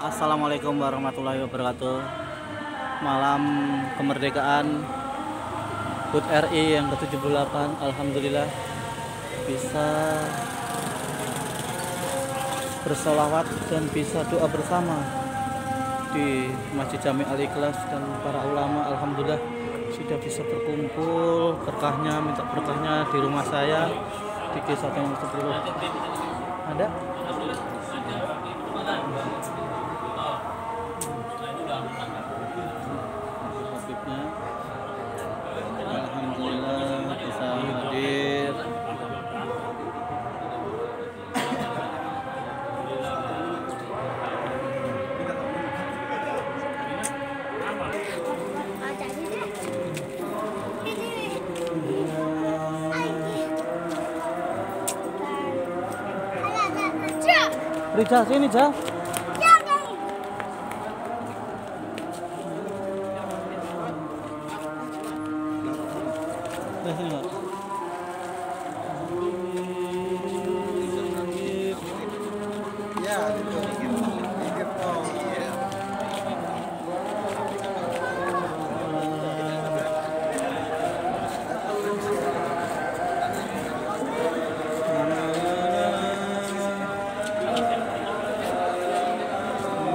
Assalamualaikum warahmatullahi wabarakatuh. Malam kemerdekaan HUT RI yang ke-78, alhamdulillah bisa bersolawat dan bisa doa bersama di Masjid Jami Al-Ikhlas dan para ulama. Alhamdulillah sudah bisa berkumpul, berkahnya, minta berkahnya di rumah saya di Desa Tengah 10. Ada? Habibnya, alhamdulillah bisa hadir. Rijal, sini Jal. Sini Pak. Ya, mikir oh iya.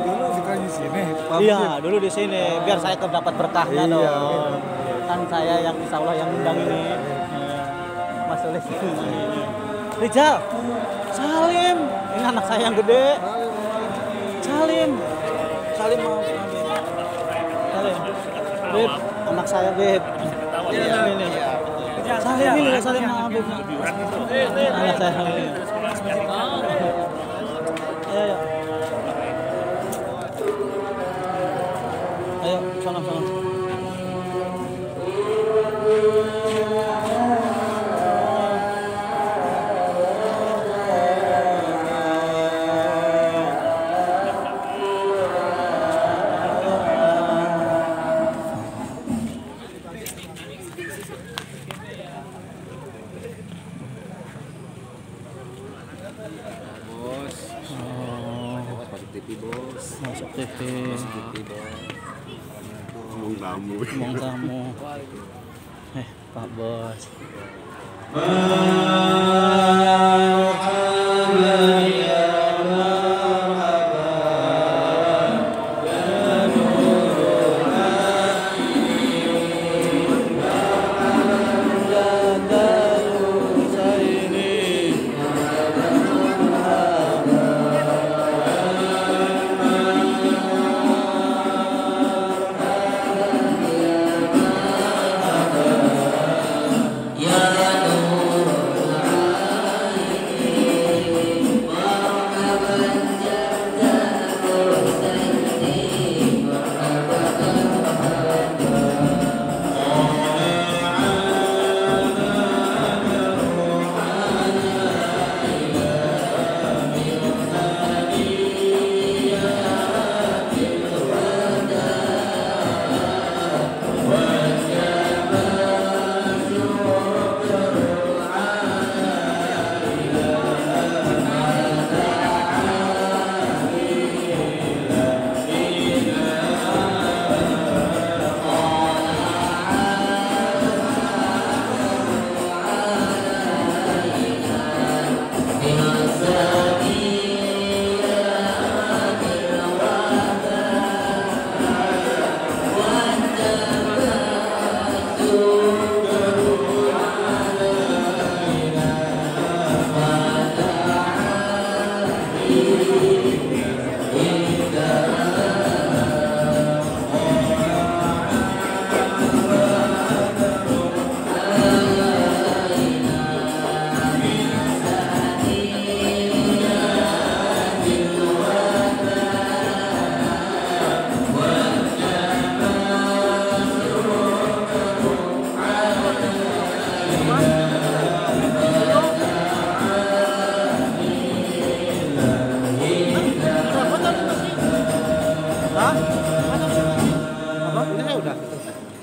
Dulu bukan di sini. Iya, dulu di sini biar saya dapat berkahnya Iya, dong. Kan saya yang insya Allah yang undang ini. Mas Soleh. Rijal, Salim, ini anak saya yang gede. Salim, Salim mau ambil. Salim, Beb, anak saya Beb. Ini. Salim ini, Salim mau ambil. Anak saya ini. Ayo. Ayo, sana. Bos. Masuk TV, Bos. Masuk TV. Ngomong tamu. Ngomong tamu. Pak Bos.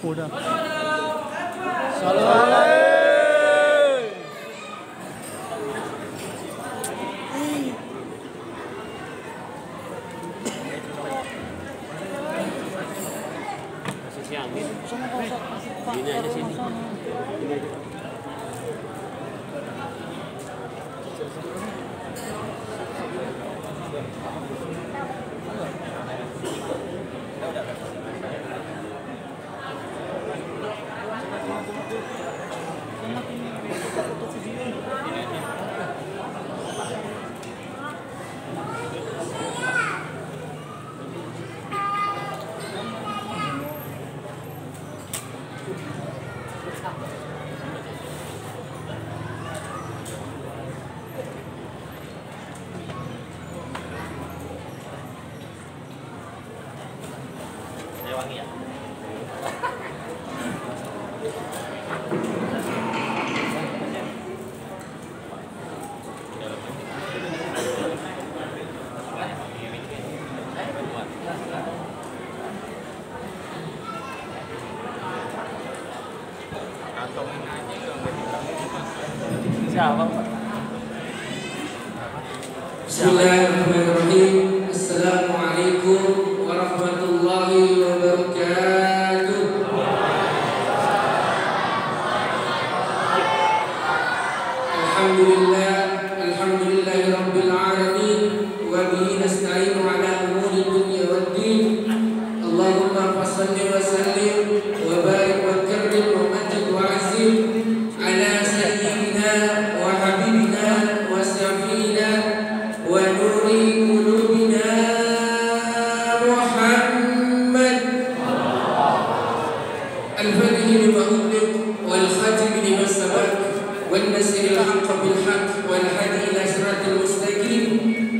Udah. Salam. Sama Pak Ustaz. Pak, Ini aja sini. sana. Ini aja. wangi ya. Siapa Pak? Bismillahirrahmanirrahim. Assalamualaikum warahmatullahi wabarakatuh. Alhamdulillahi rabbil alamin wa bihi nasta'inu ala umuri dunya waddin. Allahumma fassalli wa sallim wa barik wa karrim wa majid wa azim ala sayyidina wa habibina wa syafiina wa nuri qulubina Muhammad al-fatih lima ughliq wal khatim lima sabaq wal nasir al-haqq bil haqq wal hadi ila siratal mustaqim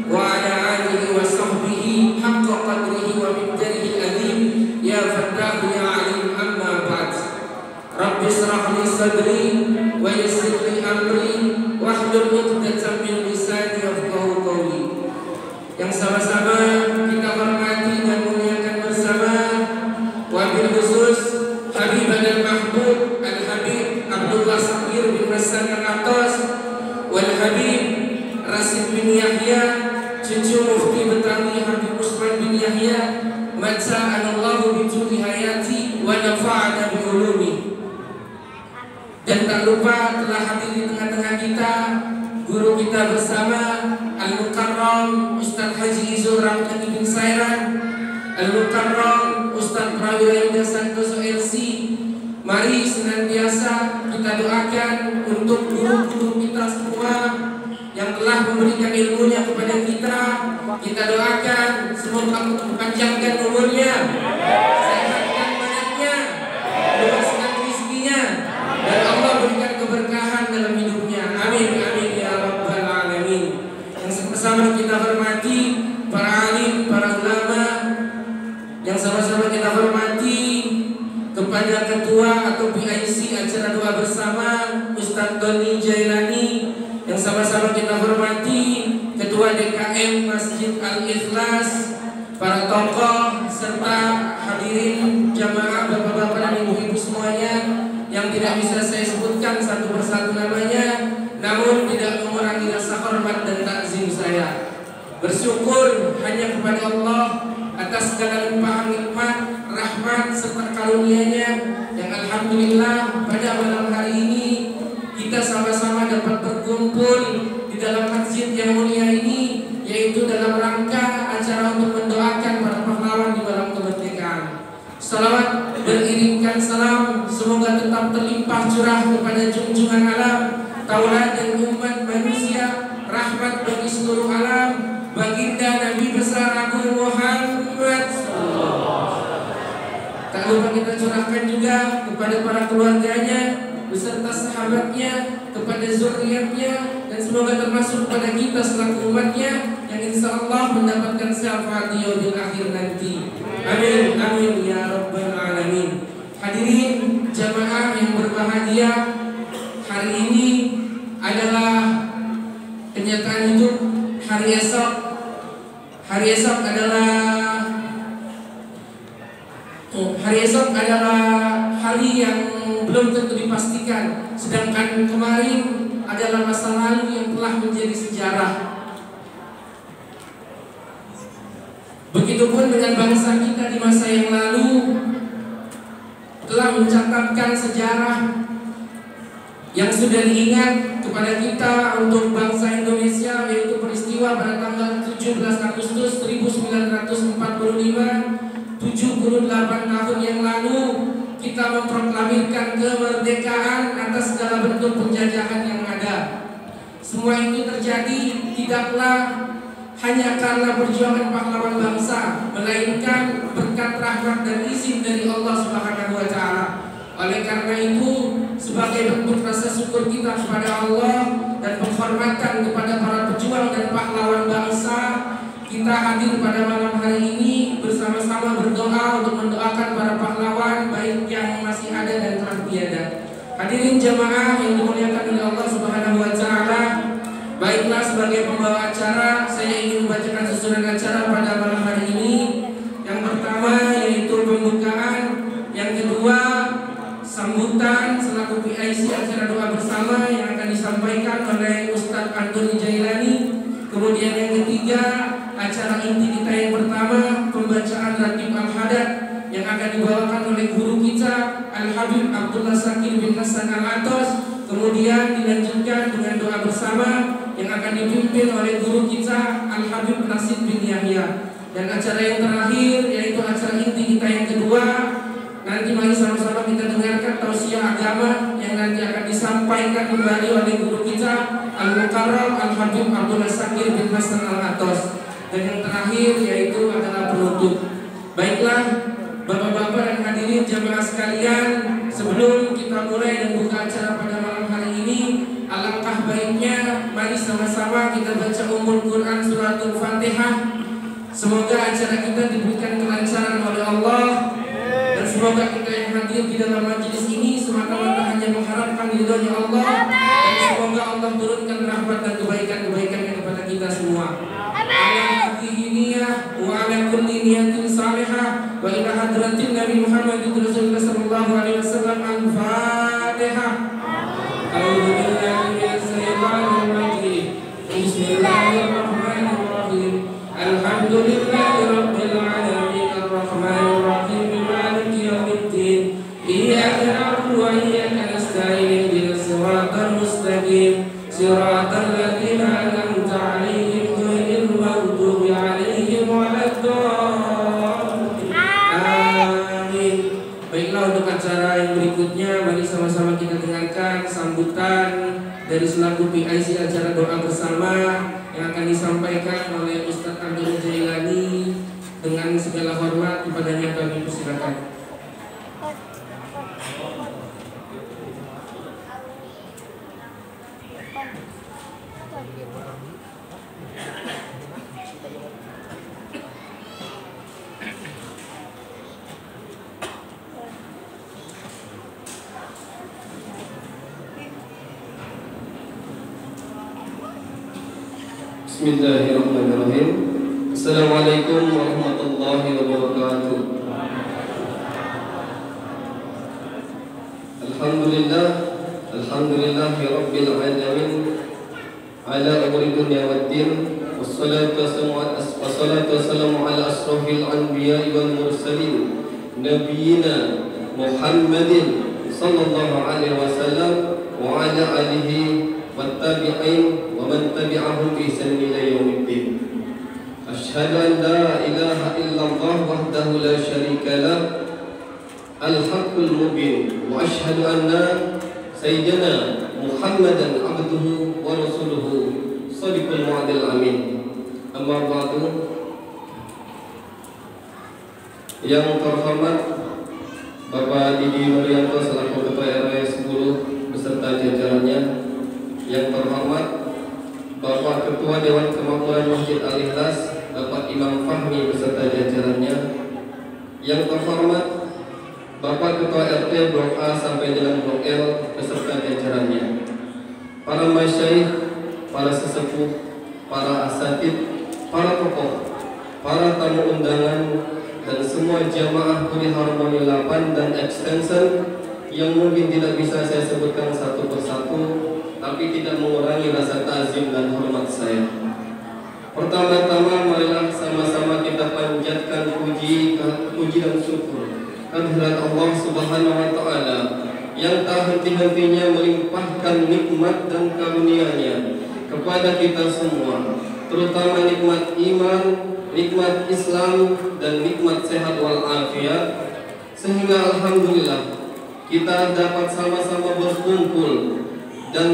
wa ala alihi wa sahbihi haqqa qadrihi wa miqdarihi al-azim ya fattah ya alim amma ba'd. Rabbi israh li sadri wa yassir li amri wahlul 'uqdatam min lisani yafqahu qawli. Yang sama-sama kita hormati dan muliakan bersama, wabil khusus Habibana al-Mahbub Al-Habib Abdullah Sakir bin Hasan Al-Atas wal Habib Rasid bin Yahya, cucu Mufti Betawi Habib Usman bin Yahya, matsa'anallahu bi tuli hayati wa nafa'ana bi ulumi. Dan tak lupa telah hadir di tengah-tengah kita guru kita bersama Al-Mukarram Ustaz Haji Izul Ramdhani bin Sairan, Al-Mukarram Ustaz Prawira Yuda Santoso LC. Mari senantiasa kita doakan untuk guru-guru kita semua yang telah memberikan ilmunya kepada kita. Kita doakan semoga Allah panjangkan umurnya, sehatkan badannya, luaskan rezekinya, dan Allah berikan keberkahan dalam hidupnya. Amin amin ya rabbal alamin. Yang sama-sama kita hormati para alim, para ulama, yang sama-sama kita hormati kepada ketua atau PIC acara doa bersama Ustadz Doni Jailani, yang sama-sama kita hormati ketua DKM Masjid Al-Ikhlas, para tokoh serta hadirin jamaah bapak-bapak dan ibu-ibu semuanya yang tidak bisa saya sebutkan satu persatu namanya, namun tidak mengurangi rasa hormat dan takzim saya. Bersyukur hanya kepada Allah atas segala limpahan nikmat, rahmat serta karunia-Nya yang alhamdulillah pada malam hari ini kita sama-sama dapat berkumpul di dalam masjid yang mulia ini, yaitu dalam rangka acara untuk mendoakan para pahlawan di malam kemerdekaan. Salawat beriringkan salam semoga tetap terlimpah curah kepada junjungan alam, tauladan umat manusia, rahmat bagi seluruh alam, baginda Nabi besar Agung Muhammad. Tak lupa kita curahkan juga kepada para keluarganya beserta sahabatnya, kepada zuriatnya, dan semoga termasuk kepada kita selaku umatnya yang insya Allah mendapatkan syafaat di yaumil akhir nanti. Amin amin ya rabbal alamin. Hadirin jamaah yang berbahagia, hari ini adalah kenyataan hidup. Hari esok adalah hari yang belum tentu dipastikan, sedangkan kemarin adalah masa lalu yang telah menjadi sejarah. Begitupun dengan bangsa kita di masa yang lalu, mencatatkan sejarah yang sudah diingat kepada kita untuk bangsa Indonesia, yaitu peristiwa pada tanggal 17 Agustus 1945, 78 tahun yang lalu kita memproklamirkan kemerdekaan atas segala bentuk penjajahan yang ada. Semua itu terjadi tidaklah hanya karena perjuangan pahlawan bangsa, melainkan berkat rahmat dan izin dari Allah Subhanahu wa taala. Oleh karena itu, sebagai bentuk rasa syukur kita kepada Allah dan penghormatan kepada para pejuang dan pahlawan bangsa, kita hadir pada malam hari ini bersama-sama berdoa untuk mendoakan para pahlawan baik yang masih ada dan telah tiada. Hadirin jamaah yang dimuliakan oleh Allah Subhanahu wa taala, baiklah, sebagai pembawa acara saya ingin membacakan susunan acara pada malam hari ini. Yang pertama yaitu pembukaan, yang kedua sambutan selaku PIC acara doa bersama yang akan disampaikan oleh Ustadz Antoni Jailani. Kemudian yang ketiga, acara inti kita yang pertama, pembacaan Ratib Al-Hadad yang akan dibawakan oleh guru kita Al-Habib Abdullah Sakir bin Hasan Al-Atos. Kemudian dilanjutkan dengan doa bersama yang akan dipimpin oleh guru kita Al-Habib Nasid bin Yahya. Dan acara yang terakhir yaitu acara inti kita yang kedua, nanti mari sama-sama kita dengarkan tausiah agama yang nanti akan disampaikan kembali oleh guru kita Al-Mukarram Al-Habib Abdullah Sakir bin Hasan Al-Atos. Dan yang terakhir yaitu adalah penutup. Baiklah Bapak-bapak dan hadirin jamaah sekalian, sebelum kita mulai dan buka acara pada malam hari ini, alangkah baiknya mari sama-sama kita baca Ummul Quran Suratul Fatihah. Semoga acara kita diberikan kelancaran oleh Allah, dan semoga kita yang hadir di dalam majelis ini semata-mata hanya mengharapkan ridhonya Allah, dan semoga Allah turunkan rahmat dan kebaikan-kebaikannya kepada kita semua. Ala hadhihi wa ala kulli niyatin salihah wa ila hadratin Nabi Muhammad Rasulullah sallallahu alaihi wasallam. Al-Fatihah. A'udzu billahi minasy syaithanir rajim. Bismillahirrahmanirrahim. Alhamdulillahi rabbil alamin arrahmanir rahim maliki yaumiddin. Iyyaka na'budu wa iyyaka nasta'in ihdinas siratal mustaqim siratal ladzina an'amta 'alaihim ghairil maghdubi 'alaihim waladdallin. Amin. Baiklah, untuk acara yang berikutnya mari sama-sama kita dengarkan sambutan dari selaku PIC acara doa bersama yang akan disampaikan oleh Ustadz Antoni Jailani. Dengan segala hormat kepadanya kami persilakan. Bismillahirrahmanirrahim. Assalamualaikum warahmatullahi wabarakatuh. Alhamdulillahi rabbil alamin ala umuri dunya waddin. Wassalatu wassalamu ala asrafil anbiya'i wal mursalin nabiyyina Muhammadin sallallahu alaihi wasallam wa ala alihi wattabi'in wa man tabi'ahum bi ihsan ila yaumiddin. Asyhadu an la ilaha illallah wahdahu la syarika lah al-haqqul mubin wa asyhadu anna sayyidina Muhammadan abduhu wa rasuluhu shadiqul wa'dil amin. Amma ba'du. Yang terhormat Bapak Didi Nuryanto selaku Ketua RW 10 beserta jajarannya. Yang terhormat Bapak Ketua Dewan Kemakmuran Masjid Al-Ikhlas Bapak Imam Fahmi beserta jajarannya. Yang terhormat Bapak Ketua RT Blok A sampai dengan Blok L beserta jajarannya. Para masyayikh, para sesepuh, para asatid, para tokoh, para tamu undangan, dan semua jamaah Kuli Harmoni 8 dan Extension yang mungkin tidak bisa saya sebutkan satu persatu, tapi tidak mengurangi rasa ta'zim dan hormat saya. Pertama-tama marilah sama-sama kita panjatkan puji dan syukur kehadirat Allah Subhanahu wa Ta'ala yang tak henti-hentinya melimpahkan nikmat dan karunia-Nya kepada kita semua, terutama nikmat iman, nikmat Islam, dan nikmat sehat wal afiat, sehingga alhamdulillah kita dapat sama-sama berkumpul dan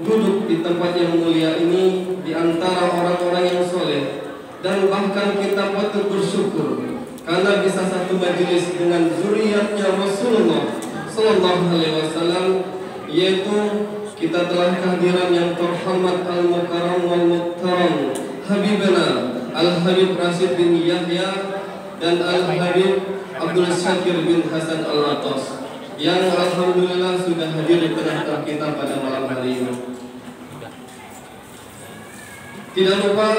duduk di tempat yang mulia ini di antara orang-orang yang soleh, dan bahkan kita patut bersyukur karena bisa satu majelis dengan zuriatnya Rasulullah Sallallahu Alaihi Wasallam, yaitu kita telah kehadiran yang terhormat al-mukarram wal muhtaram Habibana Al-Habib Rashid bin Yahya dan Al-Habib Abdul Syakir bin Hasan Al-Atas yang alhamdulillah sudah hadir di tengah-tengah kita pada malam hari ini. Tidak lupa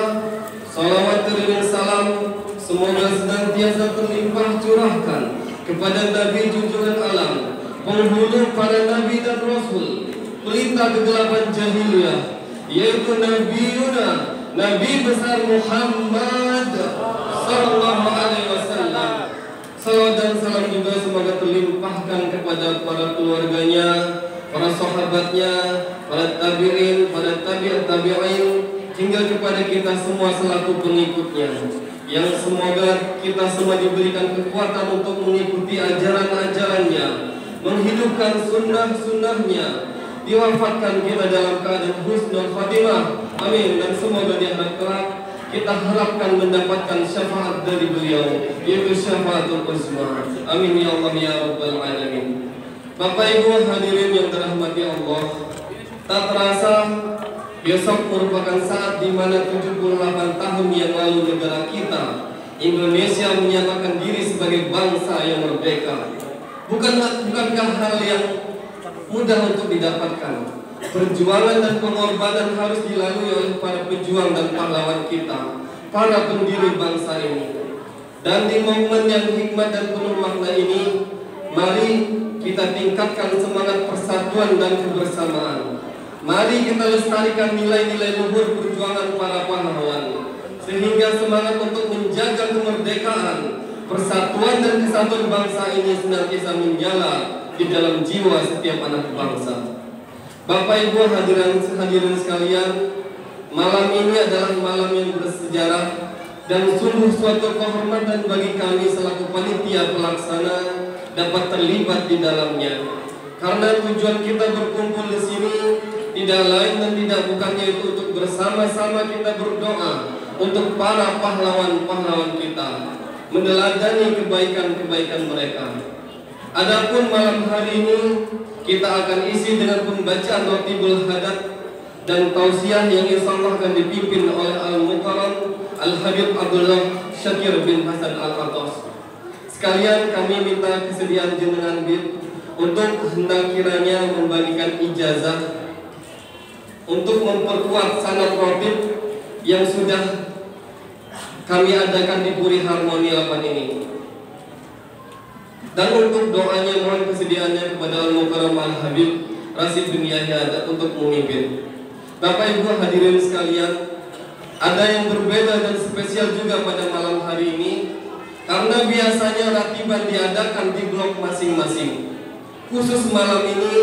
salawat dan salam semoga senantiasa terlimpah curahkan kepada Nabi junjungan alam, penghulu para nabi dan rasul, pelita kegelapan jahiliyah, yaitu Nabi besar Muhammad sallallahu alaihi wasallam. Salawat dan salam juga semoga terlimpahkan kepada para keluarganya, para sahabatnya, para tabi'in, para tabi'in, hingga kepada kita semua selaku pengikutnya, yang semoga kita semua diberikan kekuatan untuk mengikuti ajaran-ajarannya, menghidupkan sunnah-sunnahnya, diwafatkan kita dalam keadaan husnul khatimah, amin. Dan semoga di akhirat kelak kita harapkan mendapatkan syafaat dari beliau, yaitu syafaatul uzma, amin ya Allah ya rabbal alamin. Bapak Ibu hadirin yang dirahmati Allah, tak terasa besok merupakan saat di mana 78 tahun yang lalu negara kita Indonesia menyatakan diri sebagai bangsa yang merdeka. Bukankah hal yang mudah untuk didapatkan? Perjuangan dan pengorbanan harus dilalui oleh para pejuang dan pahlawan kita, para pendiri bangsa ini. Dan di momen yang hikmat dan penuh makna ini, mari kita tingkatkan semangat persatuan dan kebersamaan. Mari kita lestarikan nilai-nilai luhur perjuangan para pahlawan, sehingga semangat untuk menjaga kemerdekaan, persatuan dan kesatuan bangsa ini senantiasa menyala di dalam jiwa setiap anak bangsa. Bapak Ibu hadirin sekalian, malam ini adalah malam yang bersejarah dan sungguh suatu kehormatan bagi kami selaku panitia pelaksana dapat terlibat di dalamnya. Karena tujuan kita berkumpul di sini tidak lain dan tidak bukan yaitu untuk bersama-sama kita berdoa untuk para pahlawan-pahlawan kita, meneladani kebaikan-kebaikan mereka. Adapun malam hari ini kita akan isi dengan pembacaan Rotibul Hadat dan tausiah yang insyaallah akan dipimpin oleh Al-Mukarram Al-Habib Abdullah Syakir bin Hasan Al-Atas. Sekalian kami minta kesediaan jenengan Bib untuk hendak kiranya membagikan ijazah untuk memperkuat sanad rotib yang sudah kami adakan di Puri Harmoni 8 ini. Dan untuk doanya mohon kesediaannya kepada Al-Mukarram Al-Habib Rashid bin Yahya untuk memimpin. Bapak Ibu hadirin sekalian, ada yang berbeda dan spesial juga pada malam hari ini, karena biasanya ratiban diadakan di blok masing-masing. Khusus malam ini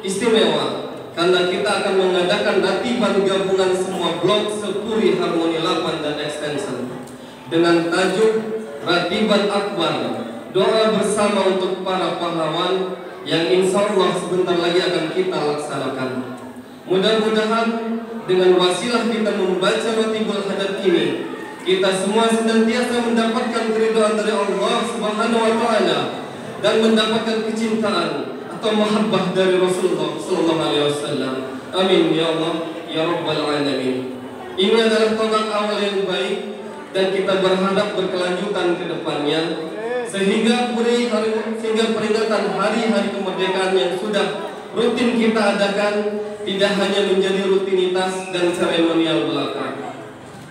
istimewa karena kita akan mengadakan ratiban gabungan semua blok Sepuri Harmoni 8 dan Extension dengan tajuk Ratiban Akbar, doa bersama untuk para pahlawan yang insya Allah sebentar lagi akan kita laksanakan. Mudah-mudahan dengan wasilah kita membaca Rotibul Hadat ini, kita semua senantiasa mendapatkan keridhaan dari Allah Subhanahu wa Ta'ala dan mendapatkan kecintaan atau mahabbah dari Rasulullah Sallallahu Alaihi Wasallam. Amin ya Allah ya Rabbal Alamin. Ini adalah tonggak awal yang baik dan kita berharap berkelanjutan ke depannya, sehingga peringatan hari-hari kemerdekaan yang sudah rutin kita adakan tidak hanya menjadi rutinitas dan seremonial belaka.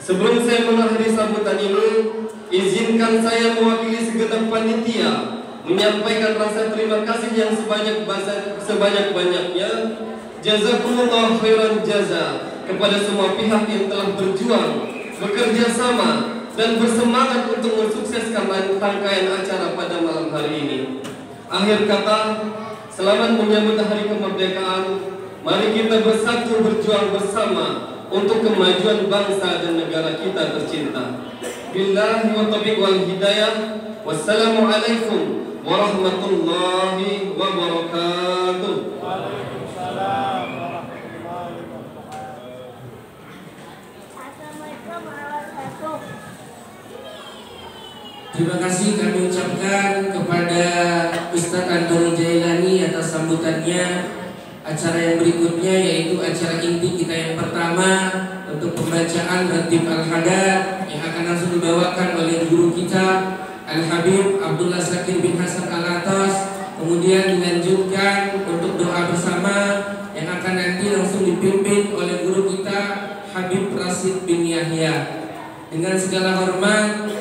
Sebelum saya mengakhiri sambutan ini, izinkan saya mewakili segenap panitia menyampaikan rasa terima kasih yang sebanyak-banyaknya. Jazakumullah khairan jaza kepada semua pihak yang telah berjuang, bekerja sama dan bersemangat untuk mensukseskan rangkaian acara pada malam hari ini. Akhir kata, selamat menyambut hari kemerdekaan. Mari kita bersatu berjuang bersama untuk kemajuan bangsa dan negara kita tercinta. Billahi wa taufiq wal hidayah. Wassalamualaikum warahmatullahi wabarakatuh. Waalaikumsalam warahmatullahi wabarakatuh. Assalamualaikum warahmatullahi wabarakatuh. Terima kasih kami ucapkan kepada Ustadz Antoni Jailani atas sambutannya. Acara yang berikutnya yaitu acara inti kita yang pertama untuk pembacaan Ratib Al-Hadad yang akan langsung dibawakan oleh guru kita Al-Habib Abdullah Sakir bin Hasan Al-Atas. Kemudian dilanjutkan untuk doa bersama yang akan nanti langsung dipimpin oleh guru kita Habib Rasid bin Yahya. Dengan segala hormat,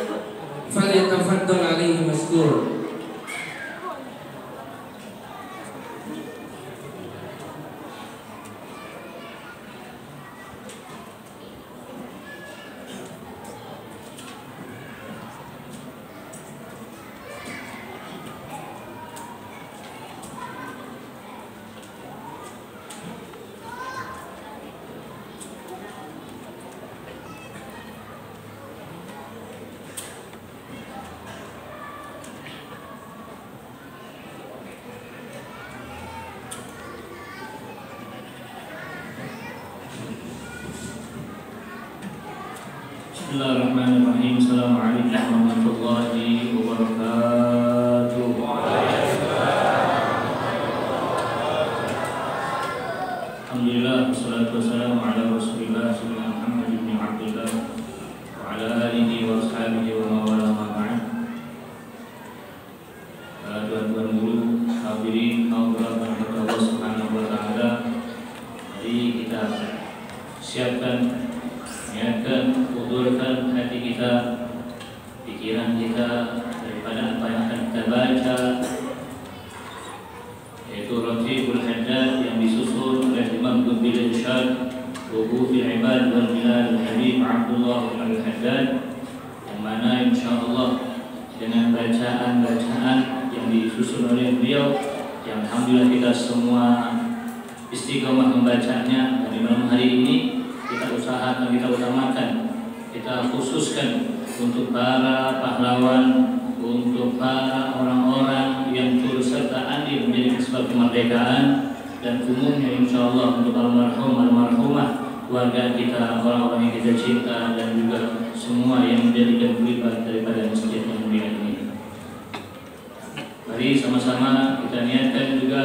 falyatafaddal alaihi maskur. Bismillahirrahmanirrahim. Assalamualaikum warahmatullahi wabarakatuh. Alhamdulillah, wassalatu wassalamu ala Rasulillah sayyidina Muhammad bin Abdullah wa ala alihi wa ashabihi wa mawala ma ba'd. Tuan-tuan guru, hadirin hadirat Allah Subhanahu wa taala. Mari kita siapkan, niatkan, hudurkan hati kita, pikiran kita daripada apa yang akan kita baca, yaitu Ratibul Haddad yang disusun oleh Imam Bil Irsyad Wuqufil Ibad wal Bilal Habib Abdullah Al-Haddad, yang mana insyaallah dengan bacaan-bacaan yang disusun oleh beliau, yang alhamdulillah kita semua istiqomah membacanya. Dan di malam hari ini kita usahakan, kita utamakan, kita khususkan untuk para pahlawan, untuk para orang-orang yang turut serta andil menjadi sebab kemerdekaan, dan umumnya insyaallah untuk almarhum almarhumah keluarga kita, orang-orang yang kita cinta, dan juga semua yang menjadikan terlibat daripada masjid yang mulia ini. Mari sama-sama kita niatkan juga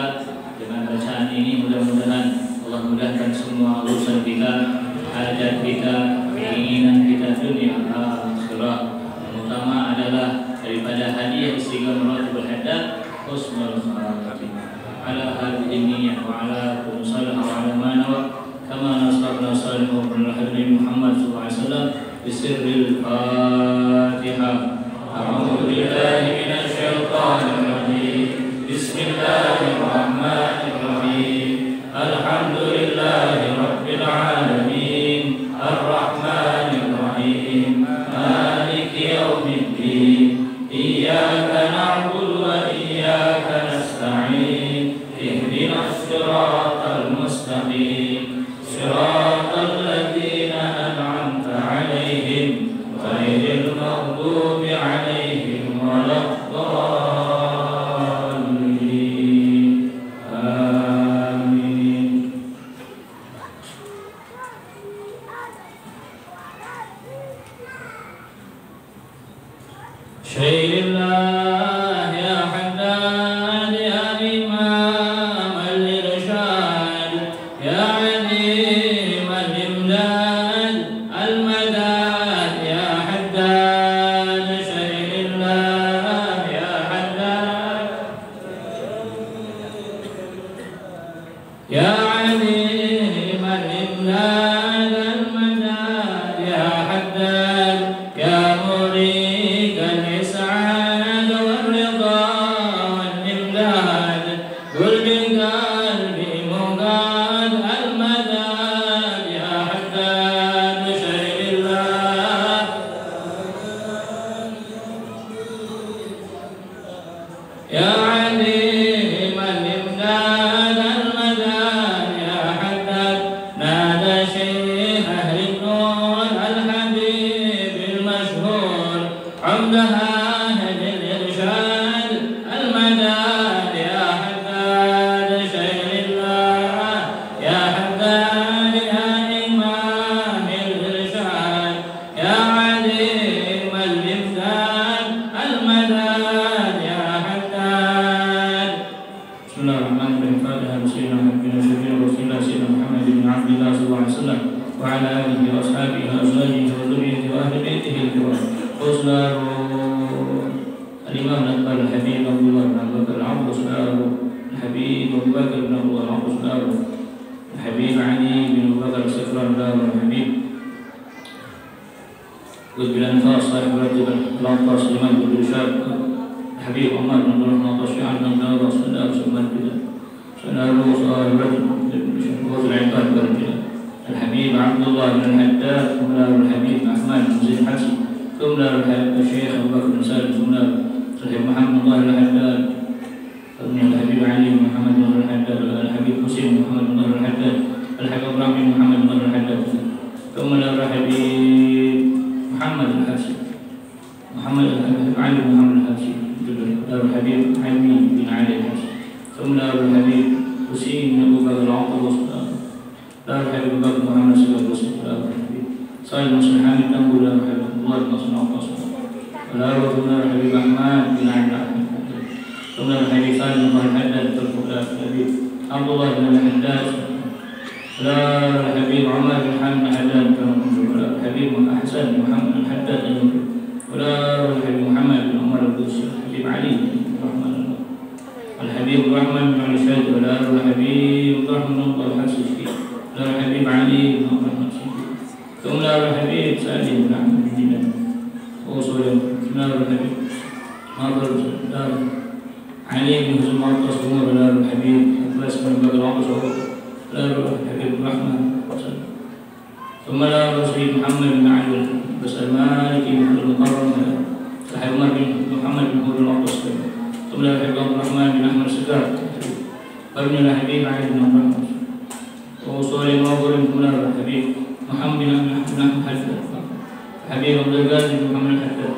dengan bacaan ini, mudah-mudahan Allah mudahkan semua urusan kita, hajat kita, keinginan kita dunia akhirat. Yang utama adalah daripada hadiah istiqamah Ratibul Haddad husnul khatimah ala hadhihi niyyah wa ala musallah wa ala manawa kama nasrna sallallahu alaihi Muhammad sallallahu alaihi wasallam bisirril Fatihah. A'udzu billahi minasy syaithanir rajim. Bismillahirrahmanirrahim. Alhamdulillahi rabbil alamin. Ar-Rahmanir Rahim. Maliki yaumiddin. Iyyaka na'budu wa iyyaka nasta'in. Ihdinas siratal mustaqim. Siratal ladzina an'amta 'alaihim ghairil maghdubi 'alaihim waladdallin. Amin. Syairillah ya Haddad ya Imam al-Irsyad ya Alim al-Imdad al-Madad ya Haddad. Syairillah ya Haddad ya Alim al-Imdad al-Madad ya Haddad ya Murid al-Is'ad wal يا عليم الإمداد المدان يا حداد نادى شيخ أهل النور الحبيب المشهور عمدها أهل الإرشاد المدان يا حداد شيخ الله يا حداد يا إمام الإرشاد يا عليم الإمداد المدان يا حداد. بسم الله الرحمن الرحيم. فاتحة سيدنا محمد شفيع رسول الله سيدنا محمد بن عبد الله صلى الله عليه وسلم وعلى آله وأصحابه وأزواجه وذريته وأهل بيته الكرام. أصدر الإمام الأكبر الحبيب عبد الله بن أبي بكر العبد أصدر الحبيب أبو بكر بن أبو العبد أصدر الحبيب علي بن أبو بكر السكران دار الحبيب والبلانفاس صاحب رتب الأنفاس الإمام بن الشاب الحبيب عمر بن الرحمن الشيعان بن دار أصدر سلمان كذا سنالو صاحب رتب وفي العباد بركة الحبيب عبد الله بن الحداد ثم الحبيب أحمد بن زيد حسن ثم الشيخ أبو بكر بن سالم ثم صاحب محمد الله الحداد ثم الحبيب علي بن محمد بن الحداد الحبيب حسين بن محمد بن الحداد الحبيب إبراهيم بن محمد بن الحداد ثم الحبيب محمد الحاسي محمد الحبيب علي بن محمد الحاسي الحبيب علي بن علي الحاسي ثم الحبيب حسين بن أبو بكر العقل دار الحبيب أبو بكر محمد سيد الحسين دار الحبيب صالح بن حامد أبو دار الحبيب الله بن صنع القصر ولا ثم الحبيب أحمد بن عبد الحميد ثم الحبيب صالح بن الحداد الحبيب عبد الله بن الحداد ولا الحبيب عمر بن حامد الحداد ولا الحبيب أحسن بن محمد الحداد ولا الحبيب محمد بن عمر الحبيب علي بن الرحمن الحبيب الرحمن بن علي شاد ولا الحبيب الرحمن بن الحسن ولا الحبيب علي بن الرحمن ثم لا الحبيب سالم بن عبد الدين وصول لا الحبيب ناظر دار علي بن حسن معطس ولا الحبيب عباس بن بكر عباس لا الحبيب الرحمن ثم لا السيد محمد بن علي بس المالكي بن المقرم صاحب عمر بن محمد بن هود العباس ثم لا الحبيب عبد الرحمن بن احمد السكار وابن الحبيب علي بن الرحمن وصول ناظر ثم لا الحبيب محمد بن أحمد الحداد الحبيب عبد القادر بن محمد الحداد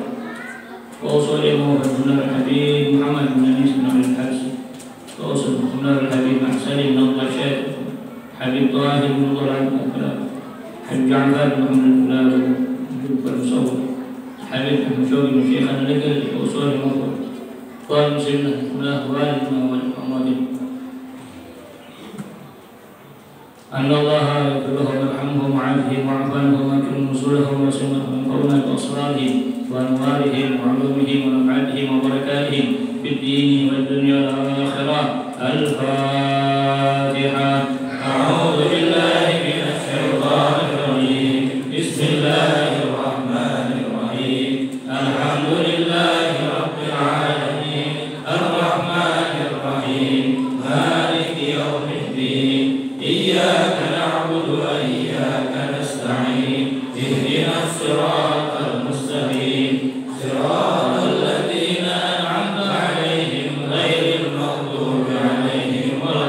وأوصل ثم الحبيب محمد بن أنيس بن علي الحارثي وأوصل ثم الحبيب أحسن بن الطشاد حبيب طاهر بن طلال حبيب جعفر بن محمد الفلال المصور حبيب أحمد شوقي بن شيخ النقل وأوصل طالب سنة ثم والدنا والأموات أن الله يغفر لهم ويرحمهم ويعافيهم ويعفو عنهم ويكرم نزولهم ويسلمهم من قولنا بأسرارهم وأنوارهم وعلومهم ونفعاتهم وبركاتهم في الدين والدنيا والآخرة. الفاتحة. أعوذ بالله من الشيطان الرجيم. بسم الله الرحمن الرحيم. الحمد لله رب العالمين الرحمن الرحيم مالك يوم الدين إياك نعبد وإياك نستعين اهدنا الصراط المستقيم صراط الذين أنعمت عليهم غير المغضوب عليهم ولا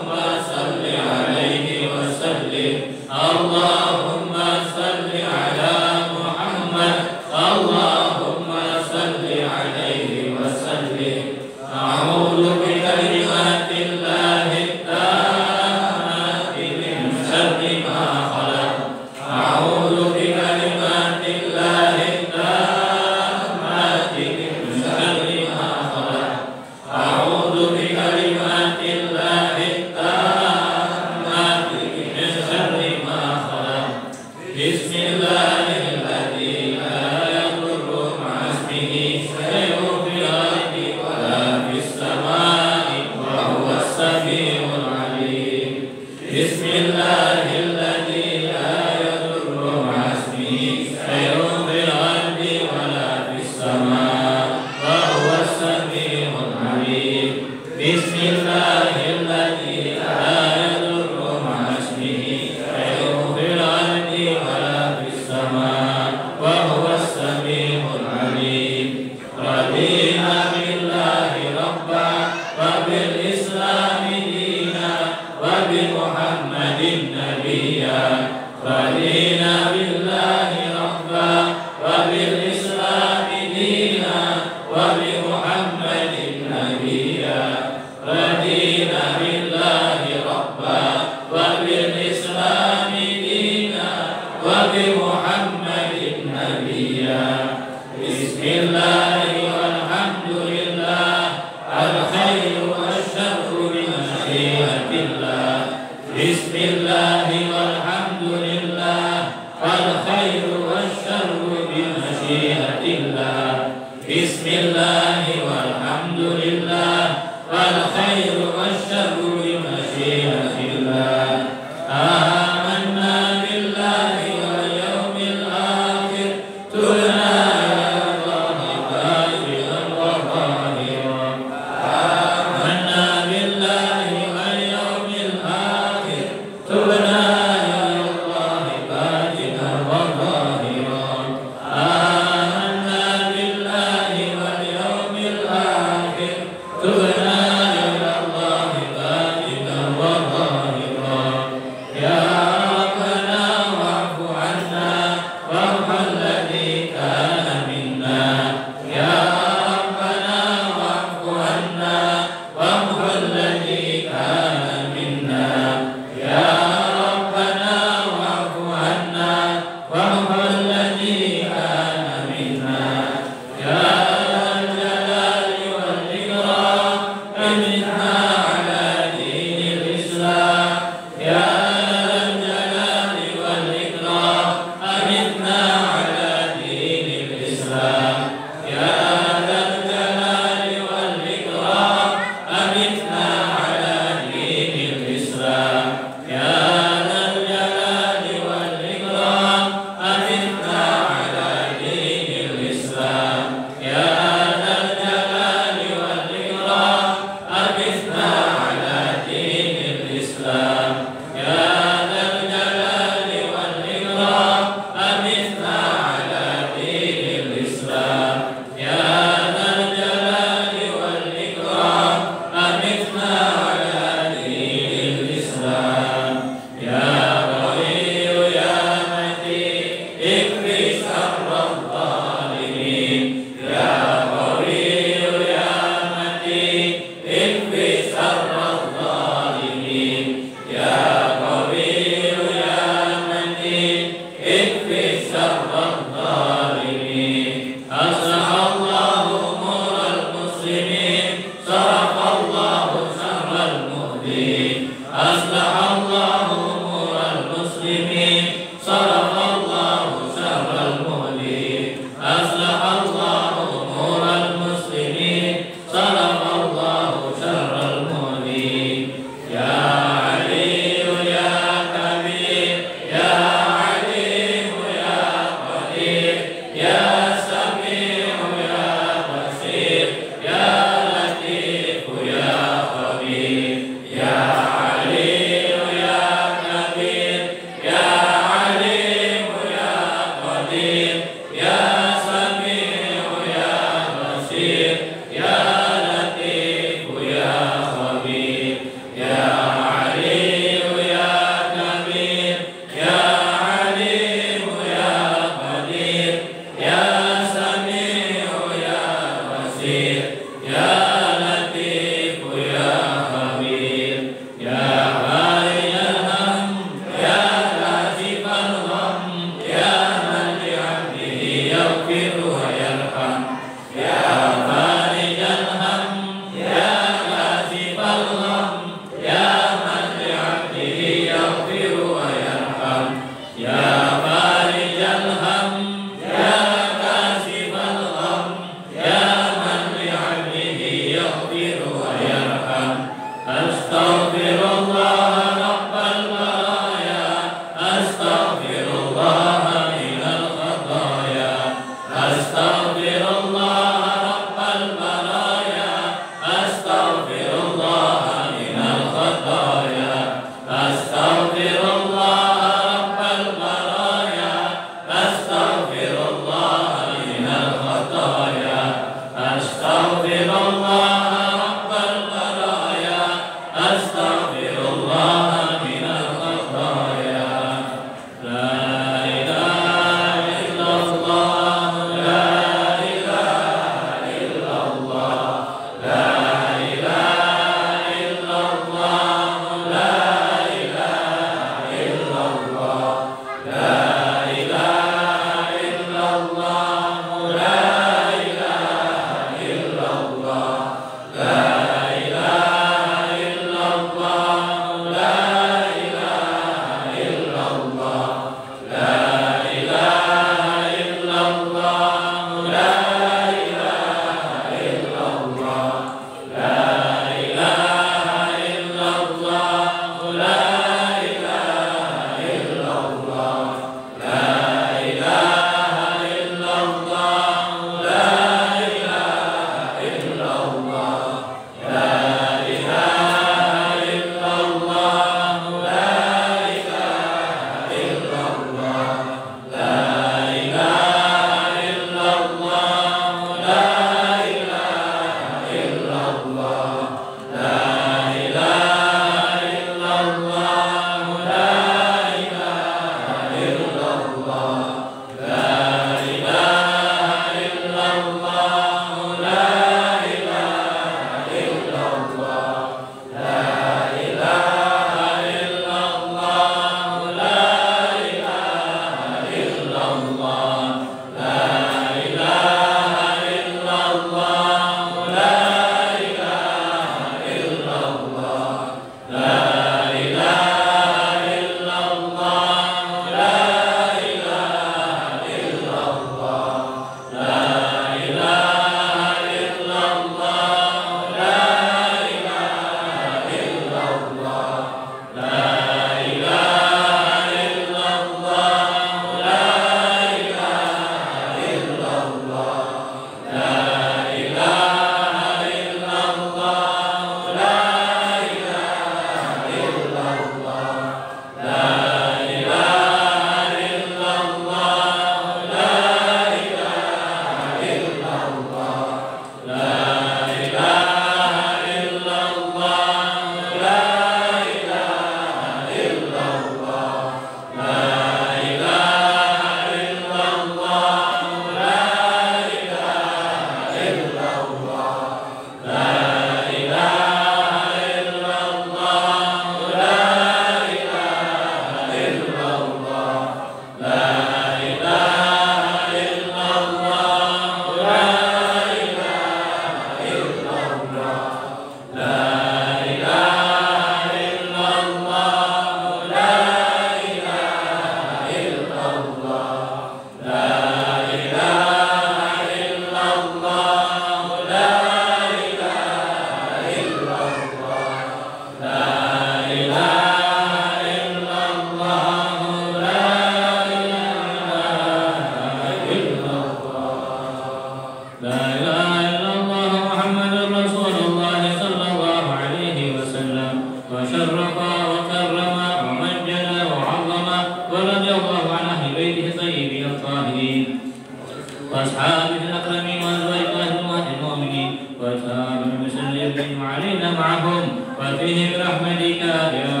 وأصحابه الأكرمين وأزواج أمهات المؤمنين وأصحاب المسلمين وعلينا معهم وفيهم برحمتك يا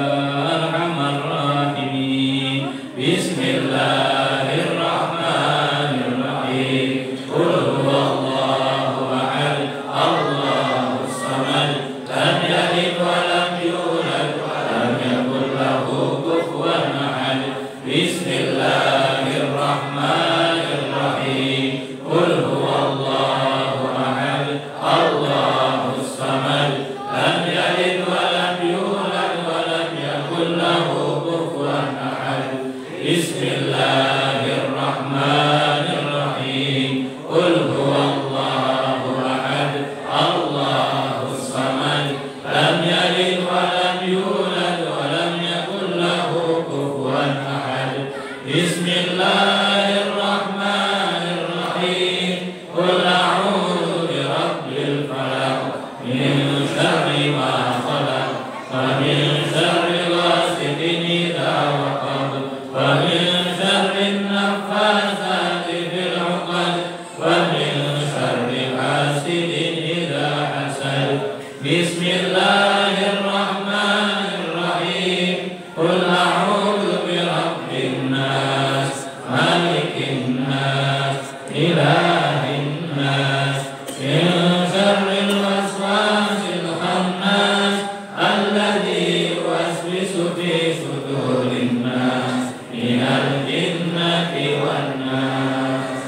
أرحم الراحمين. بسم الله الرحمن الرحيم. قل هو الله أحد الله الصمد لم يلد ولم يولد ولم يكن له كفوا أحد. بسم الله الرحمن الرحيم. قل هو الله أحد الله الصمد لم يلد ولم يولد ولم يكن له كفوا أحد. بسم الله الرحمن الرحيم. قل هو الله أحد الله الصمد لم يلد ولم يولد ولم يكن له كفوا أحد. بسم الله الرحمن الرحيم. قل أعوذ برب الفلق من شر ما خلق ومن شر غاسق إذا وقب ومن شر النفاثات في العقد ومن شر حاسد إذا حسد. بسم الله الرحمن الرحيم. قل أعوذ برب الناس مالك الناس إله الناس من شر الوسواس الخناس الذي يوسوس في صدور الناس من الجنة والناس.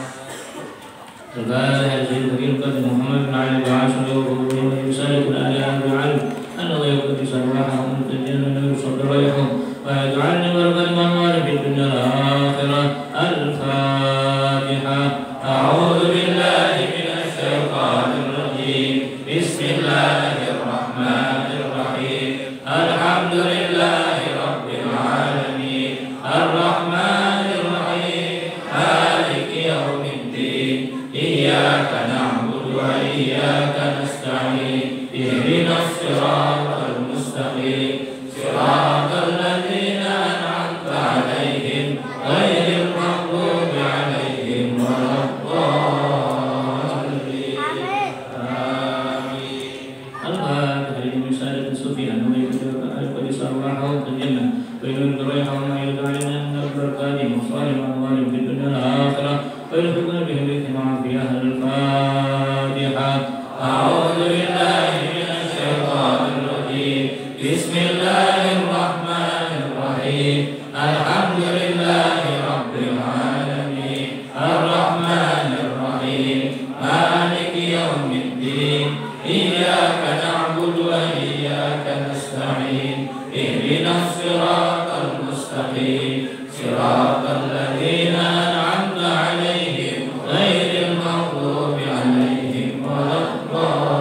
الفاتحة لسيدنا القدر محمد بن علي وعاشر وقوله ويسالك الآلهة بعلم أنه يقدس أرواحهم ويتجنن النبي صلى الله عليه وسلم ويجعلني بركة وأنوار في الدنيا والآخرة. الفاتحة. أعوذ بالله من الشيطان الرجيم. بسم الله الرحمن الرحيم. الحمد لله رب العالمين الرحمن الرحيم مالك يوم الدين إياك نعبد وإياك نستعين اهدنا الصراط المستقيم صراط الذين أنعمت عليهم غير المغضوب عليهم ولا الضالين. آمين. الفاتحة لمن سالت سفيان ويكتب القدس أرواحهم في الجنة وينذر ريحهم ويدعون أن البركات مصالح أنوار في الدنيا والآخرة ويلحقون بهم بإثم وعافية. الفاتحة. أعوذ بالله من الشيطان الرجيم. بسم الله الرحمن الرحيم. الحمد لله رب العالمين الرحمن الرحيم مالك يوم الدين إياك نعبد وإياك نستعين اهدنا الصراط المستقيم صراط الذين أنعمت عليهم غير المغضوب عليهم ولا الضالين.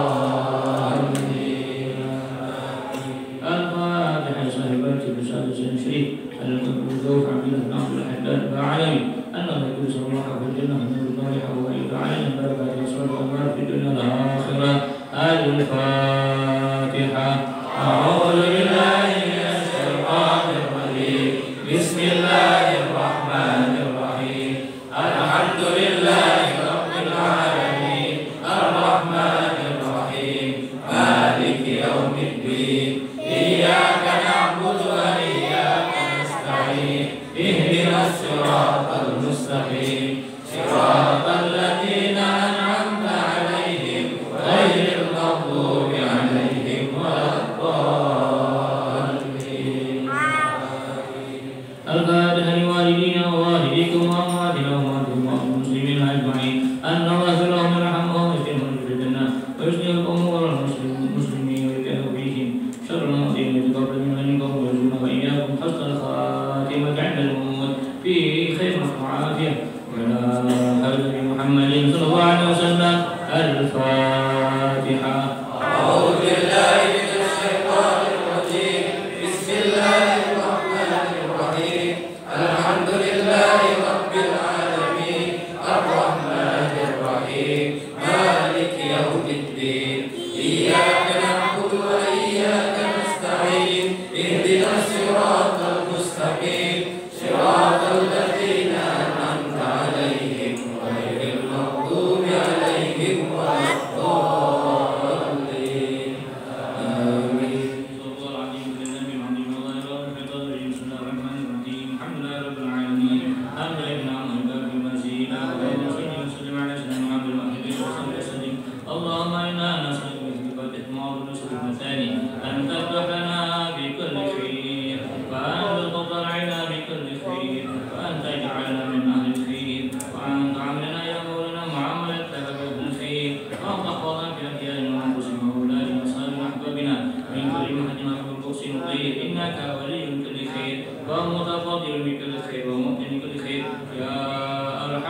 الفاتحة. صاحبات رسالة الشريف الزوج عبد الله بن عبد الحداد العالمي أنه يقول صلى الله عليه وسلم من الصالحة ويدعى بركة رسول الله في الدنيا والآخرة. الفاتحة. أعوذ بالله من الشيطان الرجيم. بسم الله الرحمن الرحيم. الحمد لله رب العالمين الرحمن الرحيم مالك يوم الدين إياك نعبد وإياك نستعين اهدنا الصراط المستقيم صراط الذين أنعمت عليهم غير المغضوب عليهم ولا الضالين. الفاتحة لوالدينا ووالديكم وأمواتنا وأمواتكم والمسلمين أجمعين أن الله يغفر لهم ويرحمهم ويسلمهم في الجنة ويصلح أمور المسلمين ويكره فيهم شر المؤمنين ويتقبل منكم ويرزقنا وإياكم حسن الخاتمة عند الموت في خير وعافية وعلى حضرة محمد صلى الله عليه وسلم. الفاتحة. أعوذ بالله من الشيطان الرجيم. بسم الله الرحمن الرحيم. الحمد لله رب العالمين الرحمن الرحيم مالك يوم الدين إياك نعبد وإياك نستعين اهدنا الصراط المستقيم صراط الذين أنعمت عليهم غير المغضوب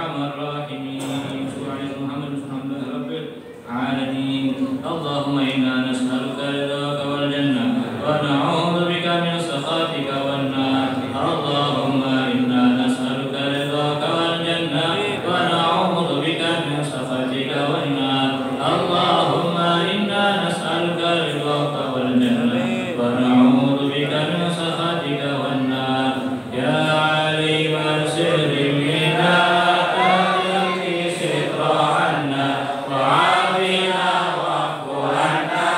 arhamar rahimin. Subhanallah Muhammad sallallahu alaihi العالمين اللهم إنا نسألك رضاك والجنة ونعوذ بك من سخطك والنار اللهم إنا نسألك رضاك والجنة ونعوذ بك من سخطك والنار اللهم إنا نسألك رضاك والجنة ونعوذ بك من سخطك والنار يا عليم السر منا تهدي ستر عنا وعافنا واعف عنا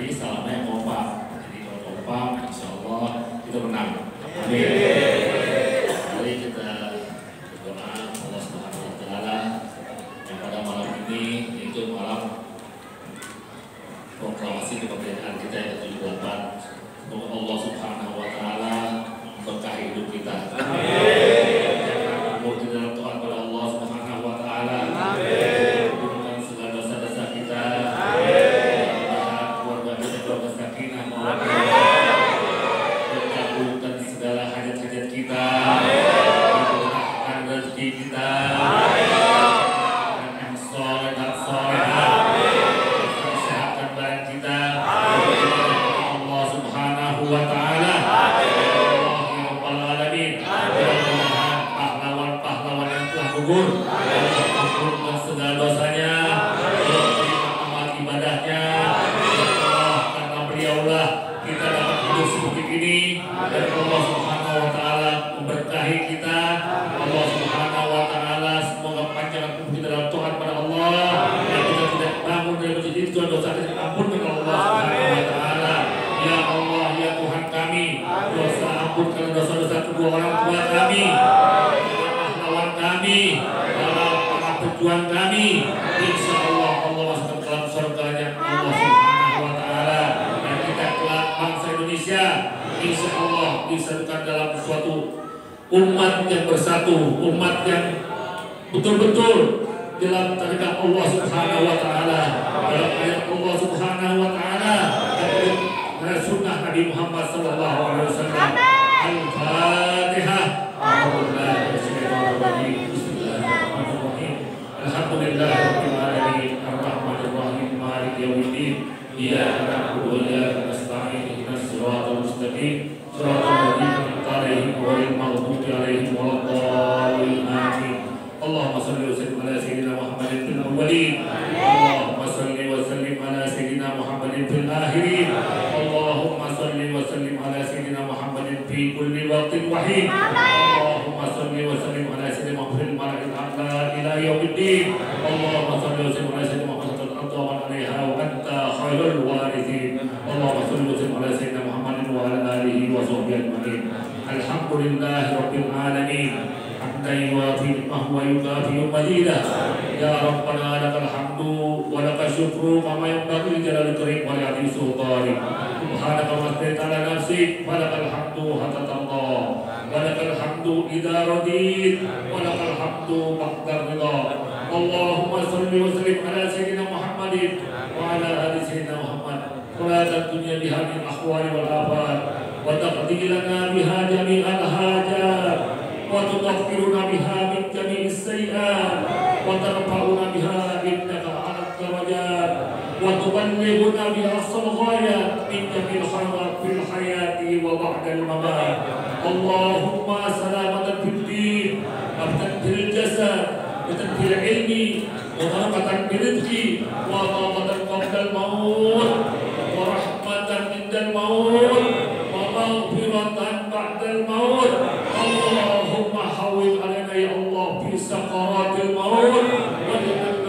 Jadi salamnya kompak. Jadi kalau kompak, insya Allah kita menang. Amin. Mari kita berdoa Allah Subhanahu Wa Taala yang pada malam ini yaitu malam proklamasi kemerdekaan kita yang ke-78. Semoga Allah Subhanahu Wa Taala berkahi hidup kita. Jangan umur di dalam taat pada Allah Subhanahu Wa Taala. Ampunkan segala dosa-dosa kita. Keluarga kita keluarga sakinah mawaddah. Kabulkan segala hajat-hajat kita. Murahkan rezeki kita. Yang soleh dan solehah. Sehatkan badan kita. Allah Subhanahu Wa Taala. Pahlawan-pahlawan yang telah gugur, ampunkan segala dosanya, terima amal ibadahnya. Karena beliaulah kita dapat hidup seperti ini, dan Allah Subhanahu Wa Taala memberkahi kita. Allah Subhanahu Wa Taala semoga panjang umur kita dalam taat pada Allah, dan kita tidak bangun dari masjid itu dosa kita ampunkan Allah Subhanahu Wa Taala. Ya Allah, ya Tuhan kami, dosa ampunkan dosa-dosa kedua orang tua kami, pahlawan kami, para pejuang kami. Insya Allah Allah masukkan ke dalam surganya Allah Subhanahu Wa Taala, dan kita kelak bangsa Indonesia insya Allah disatukan dalam suatu umat yang bersatu, umat yang betul-betul dalam tarikat Allah Subhanahu Wa Taala, dalam ayat Allah Subhanahu Wa Taala, dan sunnah Nabi Muhammad Sallallahu Alaihi Wasallam. Al-Fatihah. Bismillahirrahmanirrahim. Alhamdulillahirabbil alamin. Arrahmanir rahim. Maliki yaumiddin. Iyyaka na'budu wa iyyaka nasta'in. Ihdinas siratal mustaqim. Siratal ladzina an'amta 'alaihim ghairil maghdubi 'alaihim waladdallin. Amin. Allahumma shalli wa sallim ala sayyidina Muhammadin fil awwalin. Allahumma shalli wa sallim ala sayyidina Muhammadin fil akhirin. Allahumma shalli wa sallim ala sayyidina Muhammadin fi kulli waqtin wa hin. Allahumma shalli wa sallim ala sayyidina Muhammadin mala'il a'la ila yaumiddin. Allahumma shalli wa sallim ala sayyidina Muhammadin al-aqwa 'alaiha wa anta khairul warithin. Allahumma shalli wa sallim ala sayyidina Muhammadin wa ala alihi wa sahbihi ajma'in. Alhamdulillahi rabbil alamin. Hamdan yuwafi wa yukafi mazidah. Ya Rabbana lakal hamdu wa lakal syukru kama yanbaghi li jalali karim wa li 'azimi sultanik. Subhanaka wa ta'ala nafsik wa lakal hamdu hatta Allah. Wa lakal hamdu idza radit wa lakal hamdu ba'da ridha. Allahumma shalli wa sallim ala sayyidina Muhammadin wa ala ali sayyidina Muhammad. Qulatan dunya bihadil ahwali wal afat wa taqdi lana biha jami'al hajat wa tughfiruna biha min jami'is sayyi'at wa tarfa'una biha innaka 'alal darajat wa tuballighuna biha as-ghayat min jami'il khairat fil hayati wa ba'dal mamat. Allahumma salamatan fid din wa fil jasad wa fil ilmi wa barakatan fil rizqi wa tawbatan qabla al-maut wa rahmatan indal maut wa maghfiratan ba'da al-maut. Allahumma hawwil alaina ya Allah fi sakaratil maut wa jannan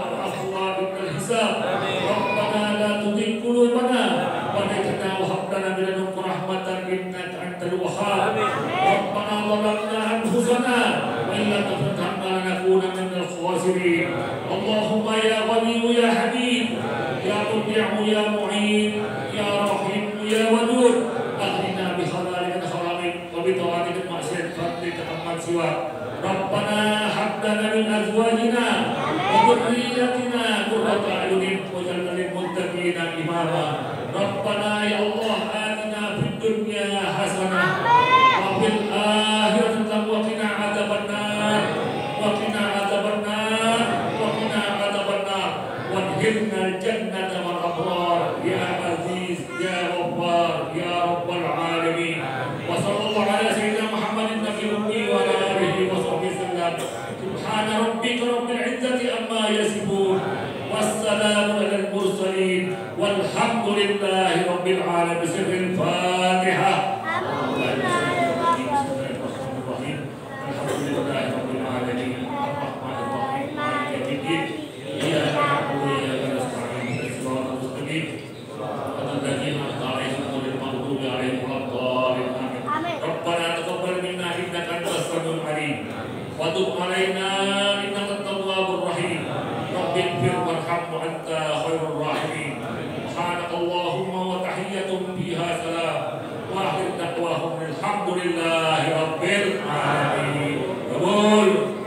wal akhlaq wal hisab. Rabbana la tuzigh qulubana wa hab lana min ladunka rahmatan innaka antal wahhab. Rabbana zalamna anfusana wa in lam taghfir lana lanakunanna minal khasirin. Allahumma ya Ghani ya Hamid ya Mubi'u ya Mu'in ya Rahim ya Wadud akhrina bi halalika haramik wa bi tawatika ma'siyat fadlika amman siwa. Rabbana hab lana min azwajina wa dhurriyyatina qurrata a'yunin waj'alna lil muttaqina imama. Rabbana ya Allah atina fid dunya hasanah wa fil akhirati hasanah wa qina adzabannar wa qina adzabannar wa qina adzabannar wa adkhilnal jannata wal abrar ya aziz ya ghaffar ya rabbal alamin. Wa sallallahu ala sayyidina Muhammadin nabiyil ummi wa ala alihi wa sahbihi sallam. Subhana rabbika rabbil izzati amma yasifun wassalamu alal mursalin walhamdulillahi rabbil alamin. Bismillahil Fatihah. Bismillahirrahmanirrahim. Alhamdulillahi rabbil alamin. Arrahmanir rahim. Maliki yaumiddin. Iyyaka na'budu wa iyyaka nasta'in. Ihdinas siratal mustaqim. warhamhu anta khairur rahimin. Subhanakallahumma wa tahiyyatuhum fiha salam. Wa akhir da'wahum alhamdulillahi rabbil alamin. Qabul.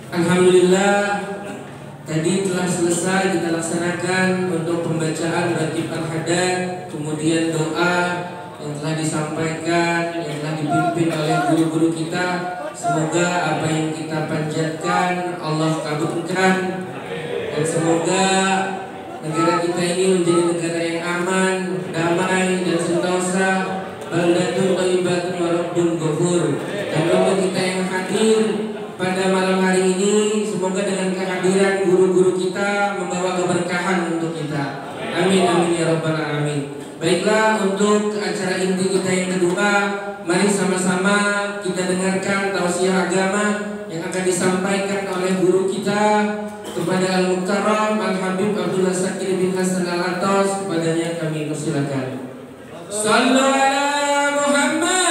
Alhamdulillah, tadi telah selesai kita laksanakan untuk pembacaan ratib al-hadad, kemudian doa yang telah disampaikan, yang telah dipimpin oleh guru-guru kita. Semoga apa yang kita panjatkan Allah kabulkan, dan semoga negara kita ini menjadi negara yang aman, damai dan sentosa, baldatun thayyibatun wa rabbun ghafur. Dan untuk kita yang hadir pada malam hari ini, semoga dengan kehadiran guru-guru kita membawa keberkahan untuk kita. Amin amin ya rabbal alamin. Baiklah, untuk acara inti kita yang kedua, mari sama-sama kita dengarkan tausiah agama yang akan disampaikan oleh guru kita kepada Al-Mukarram Al-Habib Abdullah Sakir bin Hasan Al-Atos. Kepadanya kami persilakan. Sallu ala Muhammad.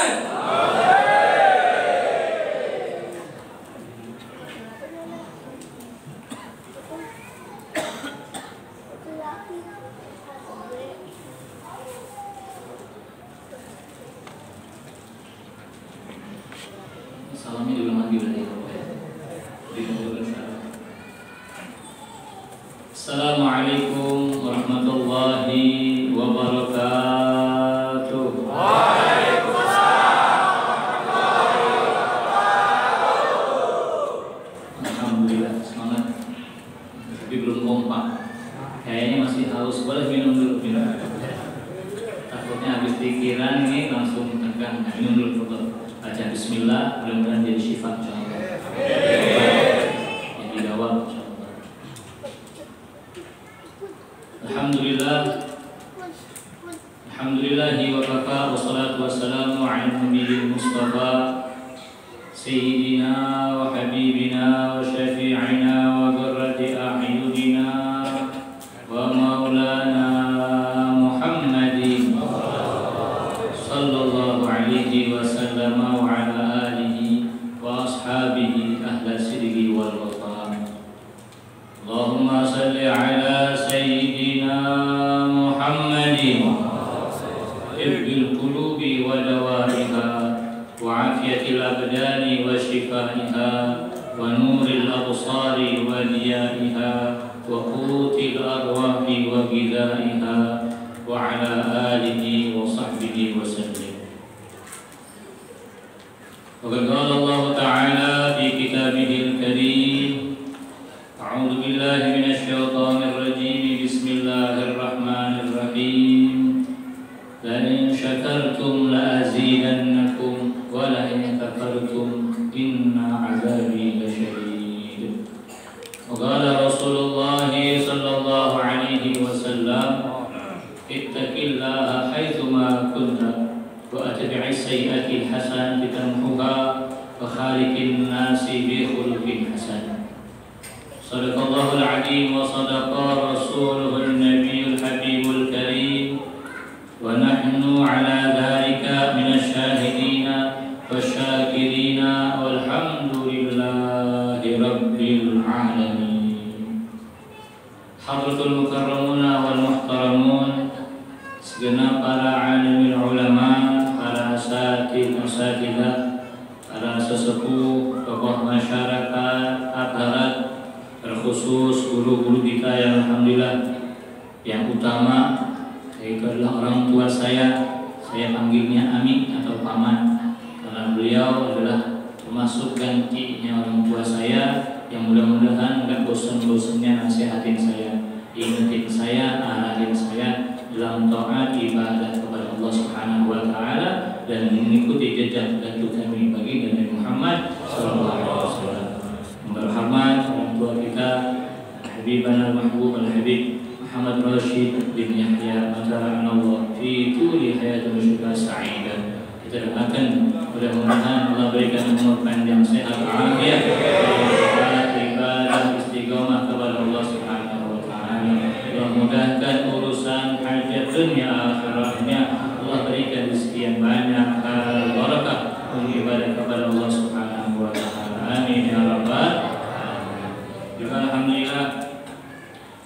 Salamnya diulang lagi berarti. Assalamualaikum warahmatullahi wabarakatuh. Alhamdulillah, semangat. Tapi belum kompak. Kayaknya masih haus. Boleh minum dulu, minum. Takutnya habis pikiran ini langsung tegang. Minum dulu dulu. Baca bismillah, mudah-mudahan jadi syifa insyaallah. Jadi dawam insyaallah. Alhamdulillahi wa kafa wa salatu wassalamu ala nabiyil mustafa sayyidina wa habibina wa syafi'ina wa qurrati a'yunina wa maulana Muhammadin sallallahu alaihi wasallam wa ala alihi wa ashabihi ahla sidqi wal wafa. Allahumma salli ala sayyidina Muhammadin tibbil qulubi wa dawaiha wa afiyatil abdani wa shifaiha wa nuril absari wa diyaiha wa qutil arwahi wa ghidaiha wa ala alihi wa sahbihi wa sallim. Wa qala Allah ta'ala fi kitabihil karim, a'udzu billahi minasy syaithanir rajim, bismillahirrahmanirrahim. La in syakartum la azidannakum wa la in kafartum inna 'adzabi lasyadid. Wa qala Rasulullah sallallahu alaihi wasallam, ittaqillaha haitsuma kunta wa atbi'is sayyi'ati hasanatan tamhuha wa khaliqin nasi bi khuluqin hasan. Sadaqallahul azim wa sadaqa rasuluhun nabiyul habibul karim. Wa nahnu ala dhalika minasy syahidina wasyakirina walhamdulillahi rabbil alamin. Hadratul mukarramuna wal muhtaramun, segenap para alimul ulama, para asatidzah, para sesepuh, tokoh masyarakat, aparat, terkhusus guru-guru kita yang alhamdulillah yang utama yaitu adalah orang tua saya panggilnya Ami atau Paman karena beliau adalah termasuk gantinya orang tua saya yang mudah-mudahan nggak bosan-bosannya nasihatin saya, ingetin saya, arahin saya dalam taat ibadah kepada Allah Subhanahu wa taala dan mengikuti jejak dan kami bagi Nabi Muhammad sallallahu alaihi wasallam. Berhormat orang tua kita Habibana Mahbub Al-Habib Muhammad Rashid bin Yahya Matara'anallah fi tuli hayatul syukur sa'idah. Kita doakan mudah-mudahan Allah berikan umur panjang sehat afiat ibadah istiqomah kepada Allah Subhanahu wa taala. Allah mudahkan urusan hajat dunia akhirahnya. Allah berikan rezeki yang banyak barakah ibadah kepada Allah Subhanahu wa taala. Amin ya rabbal alamin. Juga alhamdulillah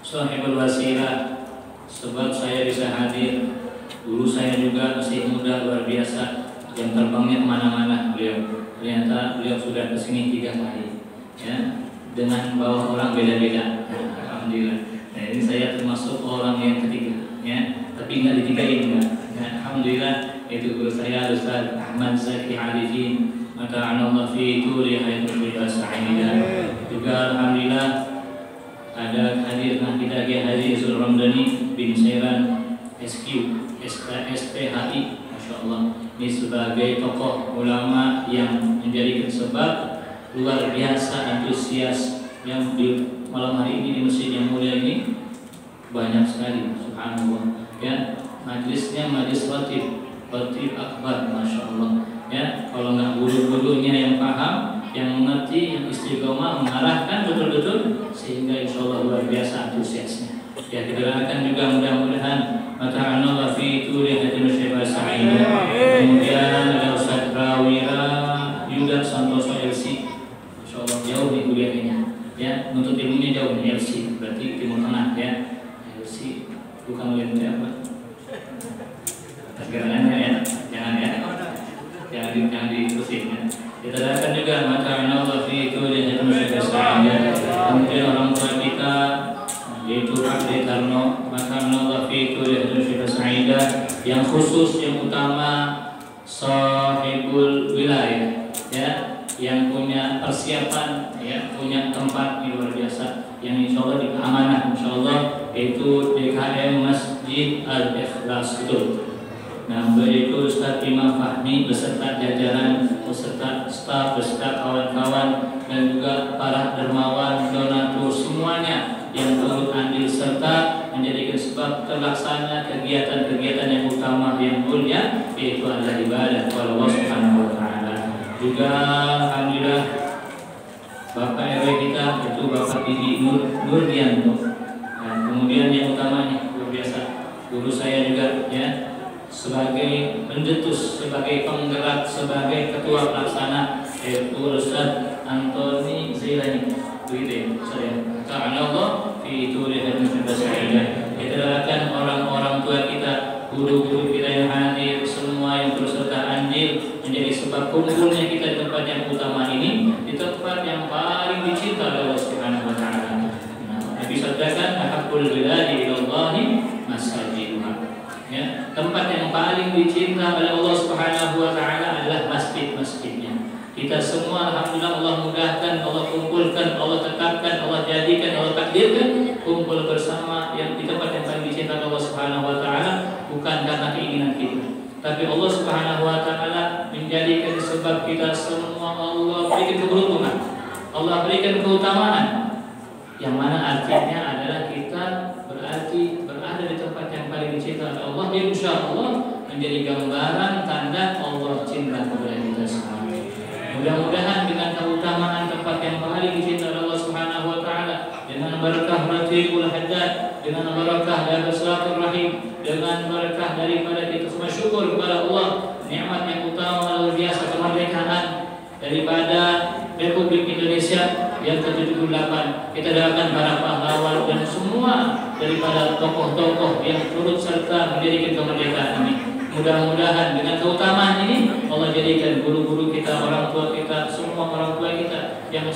sahibul wasilah sebab saya bisa hadir. Guru saya juga masih muda luar biasa, yang terbangnya kemana-mana beliau. Ternyata beliau sudah kesini 3 kali, ya, dengan bawa orang beda-beda. Alhamdulillah. Nah ini saya termasuk orang yang ketiga, ya, tapi nggak ditigain enggak. Ya, alhamdulillah itu guru saya Ustaz Ahmad Zaki Arifin. Maka Allah fi tuli hayatul sa'idah. Juga alhamdulillah ada hadir kita Haji Zul Ramdhani bin Sairan SQ SPHI, Masya Allah. Ini sebagai tokoh ulama yang menjadikan sebab luar biasa antusias yang di malam hari ini di masjid yang mulia ini banyak sekali, subhanallah. Ya, majlisnya majlis khatib akbar, Masya Allah. Ya, kalau nggak guru-gurunya yang paham, yang mengerti, yang istiqomah, mengarahkan betul-betul, sehingga insya Allah luar biasa antusiasnya. Ya, kita doakan juga mudah-mudahan mata'anallah fi tuli hayatul syaiba sa'idah. Kemudian ada Ustaz Rawira Yuda Santoso LC, Masya Allah jauh di kuliahnya, ya, nuntut ilmunya jauh di LC, berarti Timur Tengah, ya. LC bukan oleh apa? Sekarangnya ya, jangan ya. Jangan diterusin, ya. Kita doakan juga mata'anallah fi tuli hayatul syaiba sa'idah. Kemudian orang tua kita yaitu Pak Dekarno, maka Allah fi tuli sa'idah, yang khusus yang utama sahibul wilayah, ya, yang punya persiapan, ya, punya tempat yang luar biasa yang insya Allah amanah insya Allah, yaitu DKM Masjid Al-Ikhlas itu. Nah, yaitu Ustaz Imam Fahmi beserta jajaran, beserta staf, beserta kawan-kawan dan juga para dermawan, donatur semuanya yang turut andil serta menjadikan sebab terlaksana kegiatan-kegiatan yang utama yang mulia, yaitu adalah ibadah kepada Allah Subhanahu wa taala. Juga alhamdulillah Bapak RW kita itu Bapak Didi Nurdianto. Nah, kemudian yang utamanya luar biasa guru saya juga, ya, sebagai pencetus, sebagai penggerak, sebagai ketua pelaksana, yaitu Ustaz Antoni Zailani. Begitu ya, saya Allah fi tuli hayatul sa'idah. Kita doakan orang-orang tua kita, guru-guru kita yang hadir, semua yang berserta andil menjadi sebab kumpulnya kita di tempat yang utama ini, di tempat yang paling dicinta oleh Allah Subhanahu wa taala. Nah, Nabi sabdakan ahabbul biladi ilallahi masajiduha. Ya, tempat yang paling dicinta oleh Allah Subhanahu wa taala adalah masjid-masjidnya. Kita semua alhamdulillah Allah mudahkan, Allah kumpulkan, Allah tetapkan, Allah jadikan, Allah takdirkan kumpul bersama yang di tempat yang paling dicinta Allah Subhanahu wa taala, bukan karena keinginan kita, tapi Allah Subhanahu wa taala menjadikan sebab kita semua. Allah berikan keberuntungan, Allah berikan keutamaan, yang mana artinya adalah kita berarti berada di tempat yang paling dicinta oleh Allah, yang insya Allah menjadi gambaran tanda Allah cinta kepada kita semua. Mudah-mudahan dengan keutamaan tempat yang paling dicinta oleh Allah Subhanahu wa taala, dengan berkah Ratibul Haddad, dengan berkah dari silaturahim, dengan berkah daripada kita semua syukur kepada Allah, nikmat yang utama luar biasa kemerdekaan daripada Republik Indonesia yang ke-78. Kita doakan para pahlawan dan semua daripada tokoh-tokoh yang turut serta mendirikan kemerdekaan ini. Mudah-mudahan dengan keutamaan ini Allah jadikan guru-guru kita, orang tua kita semua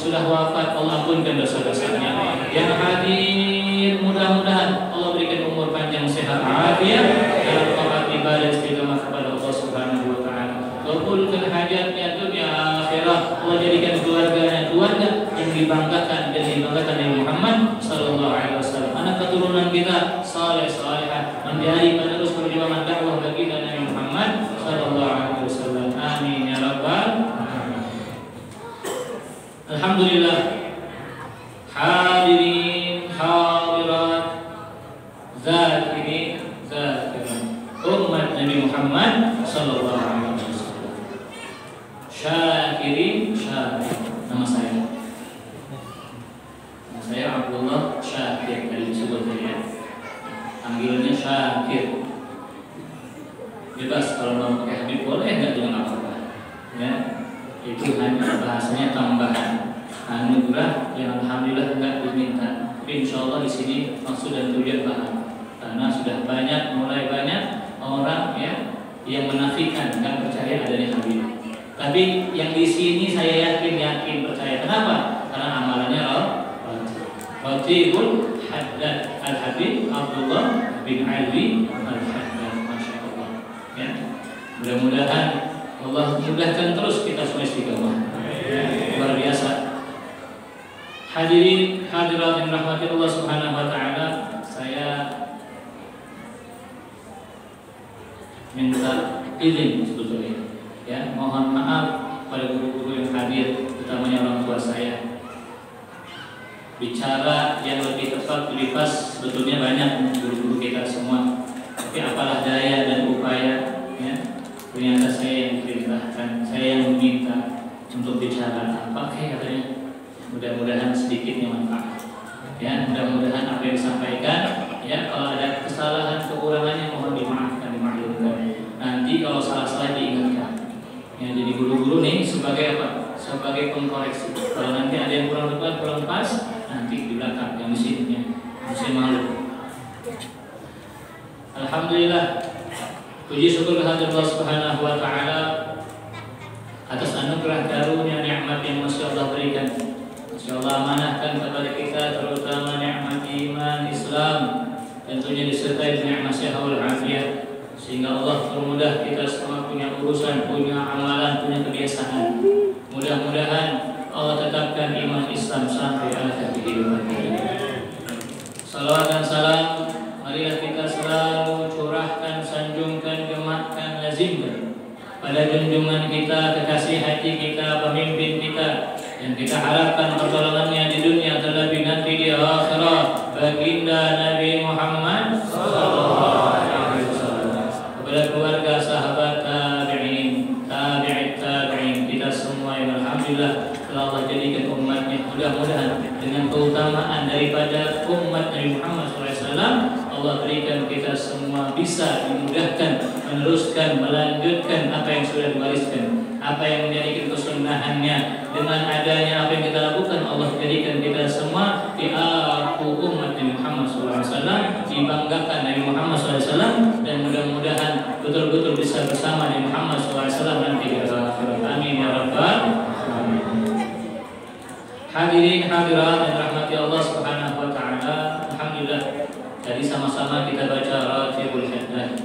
sudah wafat Allah ampunkan dosa-dosanya. Yang hadir mudah-mudahan Allah berikan umur panjang sehat afiat dalam taat ibadah istiqamah kepada Allah Subhanahu wa taala. Kabulkan hajatnya dunia akhirat. Allah jadikan keluarganya keluarga yang dibanggakan dan dibanggakan Nabi Muhammad sallallahu alaihi wasallam. Anak keturunan kita saleh salehah menjadi penerus perjuangan dakwah baginda Nabi Muhammad sallallahu alaihi wasallam. Amin ya rabbal alamin. Alhamdulillah. Hadirin hadirat zakirin zakirat umat Nabi Muhammad sallallahu alaihi wasallam. Syakirin syakir. Nama saya Abdullah Syakir dari disebut ya. Panggilannya Syakir. Bebas kalau mau pakai Habib boleh enggak dengan apa-apa. Ya. Itu hanya bahasanya tambahan. Anugerah yang alhamdulillah enggak diminta. Tapi insyaallah di sini maksud dan tujuan bahan. Karena sudah mulai banyak orang ya yang menafikan dan percaya adanya Habib. Tapi yang di sini saya yakin percaya. Kenapa? Karena amalannya Ratibul Haddad Al-Habib Abdullah bin Ali Al-Haddad. Masya Allah ya. Mudah-mudahan Allah mudahkan terus kita semua istiqamah ya. Luar biasa. Hadirin hadirat yang rahmati Allah Subhanahu wa taala, saya minta izin sebetulnya ya, mohon maaf pada guru-guru yang hadir, utamanya orang tua saya. Bicara yang lebih tepat, lebih pas, sebetulnya banyak guru-guru kita semua. Tapi apalah daya dan upaya ya, ternyata saya yang diperintahkan, saya yang meminta untuk bicara apa katanya. Mudah-mudahan sedikitnya manfaat ya, mudah-mudahan apa yang disampaikan ya, kalau ada kesalahan kekurangannya mohon dimaafkan, dimaklumkan. Nanti kalau salah-salah diingatkan ya. Jadi guru-guru nih sebagai apa? Sebagai pengkoreksi. Kalau nanti ada yang kurang tepat, kurang pas, nanti di belakang yang di sini ya, saya malu. Alhamdulillah, puji syukur kehadirat Allah Subhanahu wa taala atas anugerah karunia nikmat yang masya Allah berikan. Masya Allah amanahkan kepada kita, terutama nikmat iman Islam, tentunya disertai nikmat sehat wal afiat, sehingga Allah permudah kita semua punya urusan, punya amalan, punya kebiasaan. Mudah-mudahan Allah tetapkan iman Islam sampai akhir kehidupan kita. Salawat dan salam marilah kita selalu curahkan, sanjungkan, gemakkan, lazimkan pada junjungan kita, kekasih hati kita, pemimpin kita, yang kita harapkan pertolongannya di dunia terlebih nanti di akhirat, baginda Nabi Muhammad sallallahu alaihi wasallam. Kepada keluarga, sahabat, tabi'in, tabi'in, kita semua yang alhamdulillah telah Allah jadikan umatnya. Mudah-mudahan dengan keutamaan daripada umat Nabi Muhammad SAW, Allah berikan kita semua bisa dimudahkan, meneruskan, melanjutkan apa yang sudah diwariskan, apa yang menjadikan kesunahannya. Dengan adanya apa yang kita lakukan, Allah jadikan kita semua di aku umat Nabi Muhammad SAW, dibanggakan Nabi Muhammad SAW, dan mudah-mudahan betul-betul bisa bersama Nabi Muhammad SAW nanti di akhirat. Amin ya rabbal alamin. Hadirin hadirat yang rahmati Allah Subhanahu wa taala, alhamdulillah tadi sama-sama kita baca Ratibul Haddad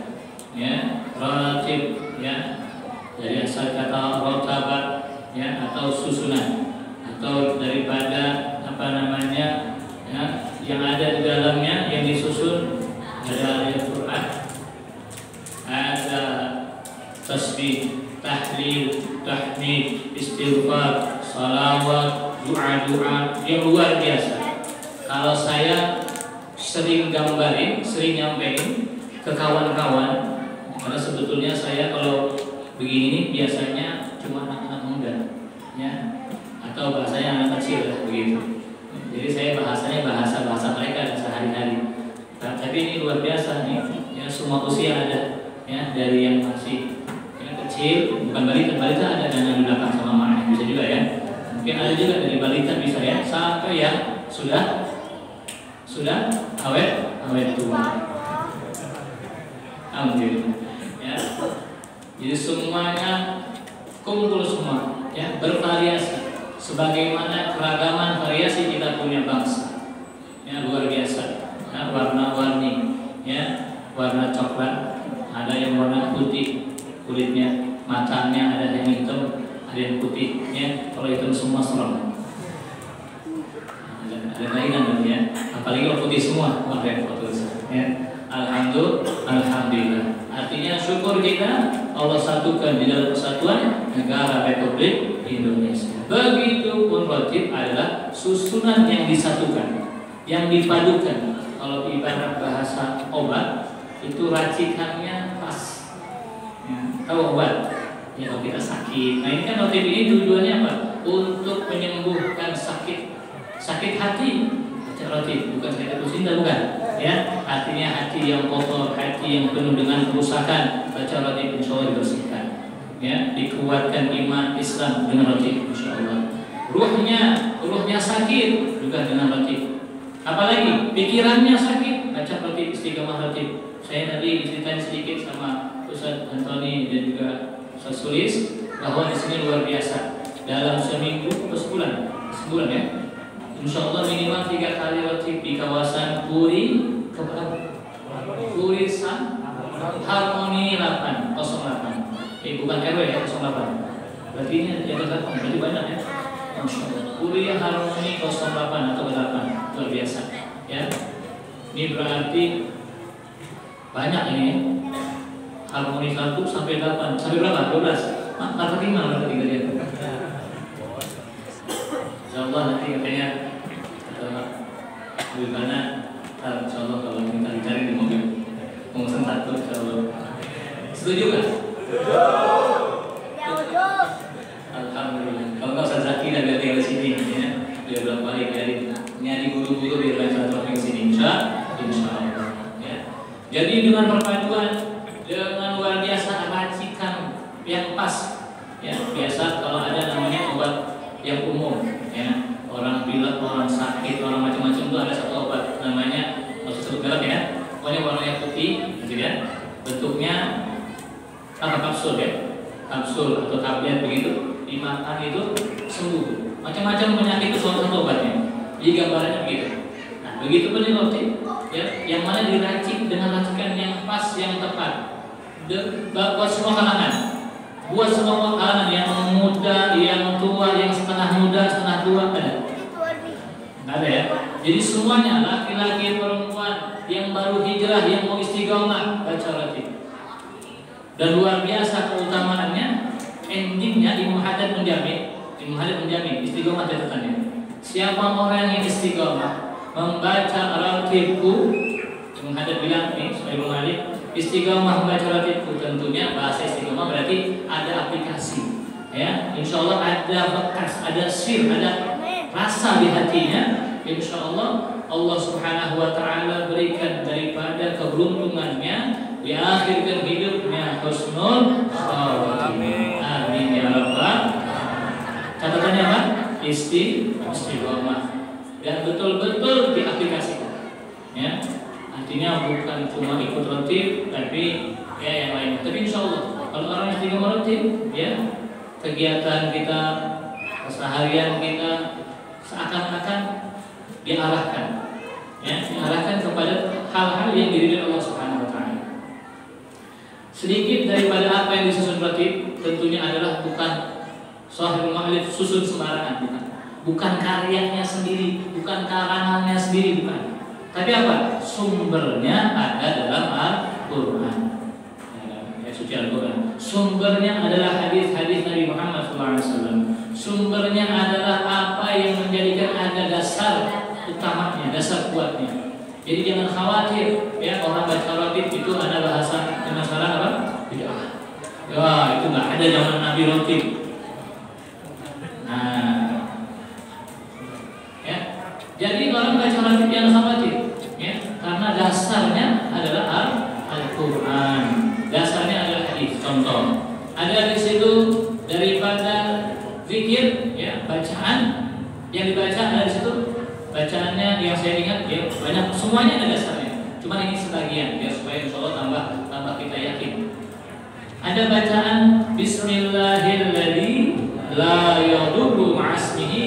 ya, ratib ya, dari asal kata rotabat ya, atau susunan, atau daripada apa namanya ya, yang ada di dalamnya yang disusun. Ada ayat Quran, ada tasbih, tahlil, tahmid, istighfar, salawat, doa-doa yang luar biasa. Kalau saya sering gambarin, sering nyampein ke kawan-kawan, karena sebetulnya saya kalau begini biasanya cuma anak-anak muda ya, atau bahasanya anak kecil lah begitu. Jadi saya bahasanya bahasa mereka sehari-hari. Tapi ini luar biasa nih ya, semua usia ada ya, dari yang masih yang kecil, bukan balita ada, dan yang di belakang sama mamanya bisa juga ya. Mungkin ada juga dari balita bisa ya, sampai yang sudah awet tua. Alhamdulillah ya. Jadi semuanya kumpul semua ya, bervariasi. sebagaimana keragaman variasi kita punya bangsa, ya luar biasa. Nah, warna-warni, ya warna coklat, ada yang warna putih kulitnya, matanya ada yang hitam, ada yang putih, ya kalau hitam semua serem. Ada lainan ya, apalagi kalau putih semua, wah repot terus. Ya. Alhamdulillah. Artinya syukur kita Allah satukan di dalam persatuan negara Republik Indonesia. Begitupun rotib adalah susunan yang disatukan, yang dipadukan. Kalau ibarat bahasa obat itu racikannya pas. Ya, tahu obat? Ya kalau kita sakit. Nah ini kan rotib ini tujuannya apa? Untuk menyembuhkan sakit hati. Rotib bukan sakit cinta, bukan. Ya, artinya hati yang kotor, hati yang penuh dengan kerusakan, baca rotib insya Allah dibersihkan. Ya, dikuatkan iman Islam dengan rotib insya Allah. Ruhnya sakit juga dengan rotib. Apalagi pikirannya sakit, baca rotib, istiqomah rotib. Saya tadi diceritain sedikit sama Ustaz Antoni dan juga Ustaz Sulis bahwa di sini luar biasa. Dalam seminggu atau sebulan ya. Insya Allah minimal 3 kali rotib di kawasan Puri Harmoni 808. Bukan RW ya, 08. Berarti ini yang ke-8, berarti banyak ya. Masya Allah. Puri Harmoni 08 atau 8, luar biasa. Ya, ini berarti banyak ini. Harmoni 1 sampai 8, sampai berapa? 12. Kata 5 berarti dia. Insyaallah nanti katanya bagaimana insyaallah kalau kita dicari di mobil pemesan 1 insyaallah. Setuju kan? Alhamdulillah. Kalau nggak usah Zaki dan tinggal di sini ya. Dia berapa kali nyari guru-guru biar lancar ke sini insyaallah ya. Jadi dengan perpaduan dengan luar biasa racikan yang pas ya. Biasa kalau ada namanya obat yang umum ya, orang pilek, orang sakit, orang macam-macam itu ada satu obat namanya, maksud sebut merek ya, pokoknya warnanya putih gitu ya, bentuknya apa, kapsul ya, kapsul atau tablet begitu, dimakan itu sembuh macam-macam penyakit itu satu obatnya. Jadi gambarannya begitu. Nah begitu pun ini roti ya, yang mana diracik dengan racikan yang pas, yang tepat buat semua kalangan. Buat semua kalangan, yang muda, yang tua, yang setengah muda, setengah tua, ada? Nggak ada ya? Jadi semuanya, laki-laki, perempuan, yang baru hijrah, yang mau istiqomah, baca rotib. Dan luar biasa keutamaannya, endingnya Imam Haddad menjamin, istiqomah catatannya. Siapa orang yang istiqomah membaca rotibku, Imam Haddad bilang nih, Imam Malik, istiqomah membaca rotibku, tentunya bahasa istiqomah berarti ada aplikasi ya, insya Allah ada bekas, ada sir, ada rasa di hatinya. Insya Allah Allah Subhanahu wa Ta'ala berikan daripada keberuntungannya diakhirkan hidupnya husnul khatimah. Amin ya rabbal. Catatannya apa? Istiqomah dan betul-betul diaplikasikan ya. Artinya bukan cuma ikut rotib, tapi ya yang lain. Tapi insya Allah kalau orang istiqomah rotib, ya kegiatan kita, keseharian kita seakan-akan diarahkan, ya diarahkan kepada hal-hal yang diridhoi Allah Subhanahu Wa Taala. Sedikit daripada apa yang disusun rotib tentunya adalah bukan Shahihul Ma'rif susun sembarangan, bukan karyanya sendiri, bukan karangannya sendiri, bukan. Tapi apa? Sumbernya ada dalam Al-Quran ya, suci Al-Quran. Sumbernya adalah hadis-hadis Nabi Muhammad SAW. Sumbernya adalah apa yang menjadikan ada dasar utamanya, dasar kuatnya. Jadi jangan khawatir ya, orang baca rotib itu ada bahasa dengan sekarang apa? Bid'ah. Ya itu nggak ada zaman Nabi rotib. Nah ya, jadi orang baca rotib yang khawatir ya, karena dasarnya adalah Al-Quran, dasarnya adalah hadis. Contoh, ada di situ daripada zikir ya, bacaan yang dibaca ada di situ. Bacaannya yang saya ingat ya banyak, semuanya ada dasarnya. Cuma ini sebagian ya supaya insya Allah tambah kita yakin. Ada bacaan Bismillahirrahmanirrahim la yadurru ma'asmihi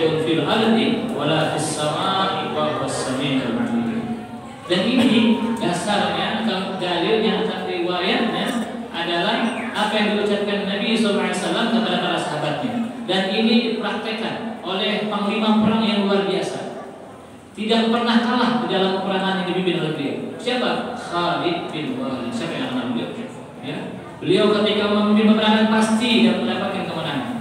syai'un fil ardi wala fis samaa'i wa huwas samii'ul 'aliim. Dan ini dasarnya atau dalilnya atau riwayatnya adalah apa yang diucapkan Nabi SAW kepada para sahabatnya, dan ini dipraktekkan oleh panglima perang yang luar biasa, tidak pernah kalah di dalam peperangan yang dipimpin oleh beliau. Siapa? Khalid bin Walid. Siapa yang kenal beliau? Ya. Beliau ketika memimpin peperangan pasti dan mendapatkan kemenangan.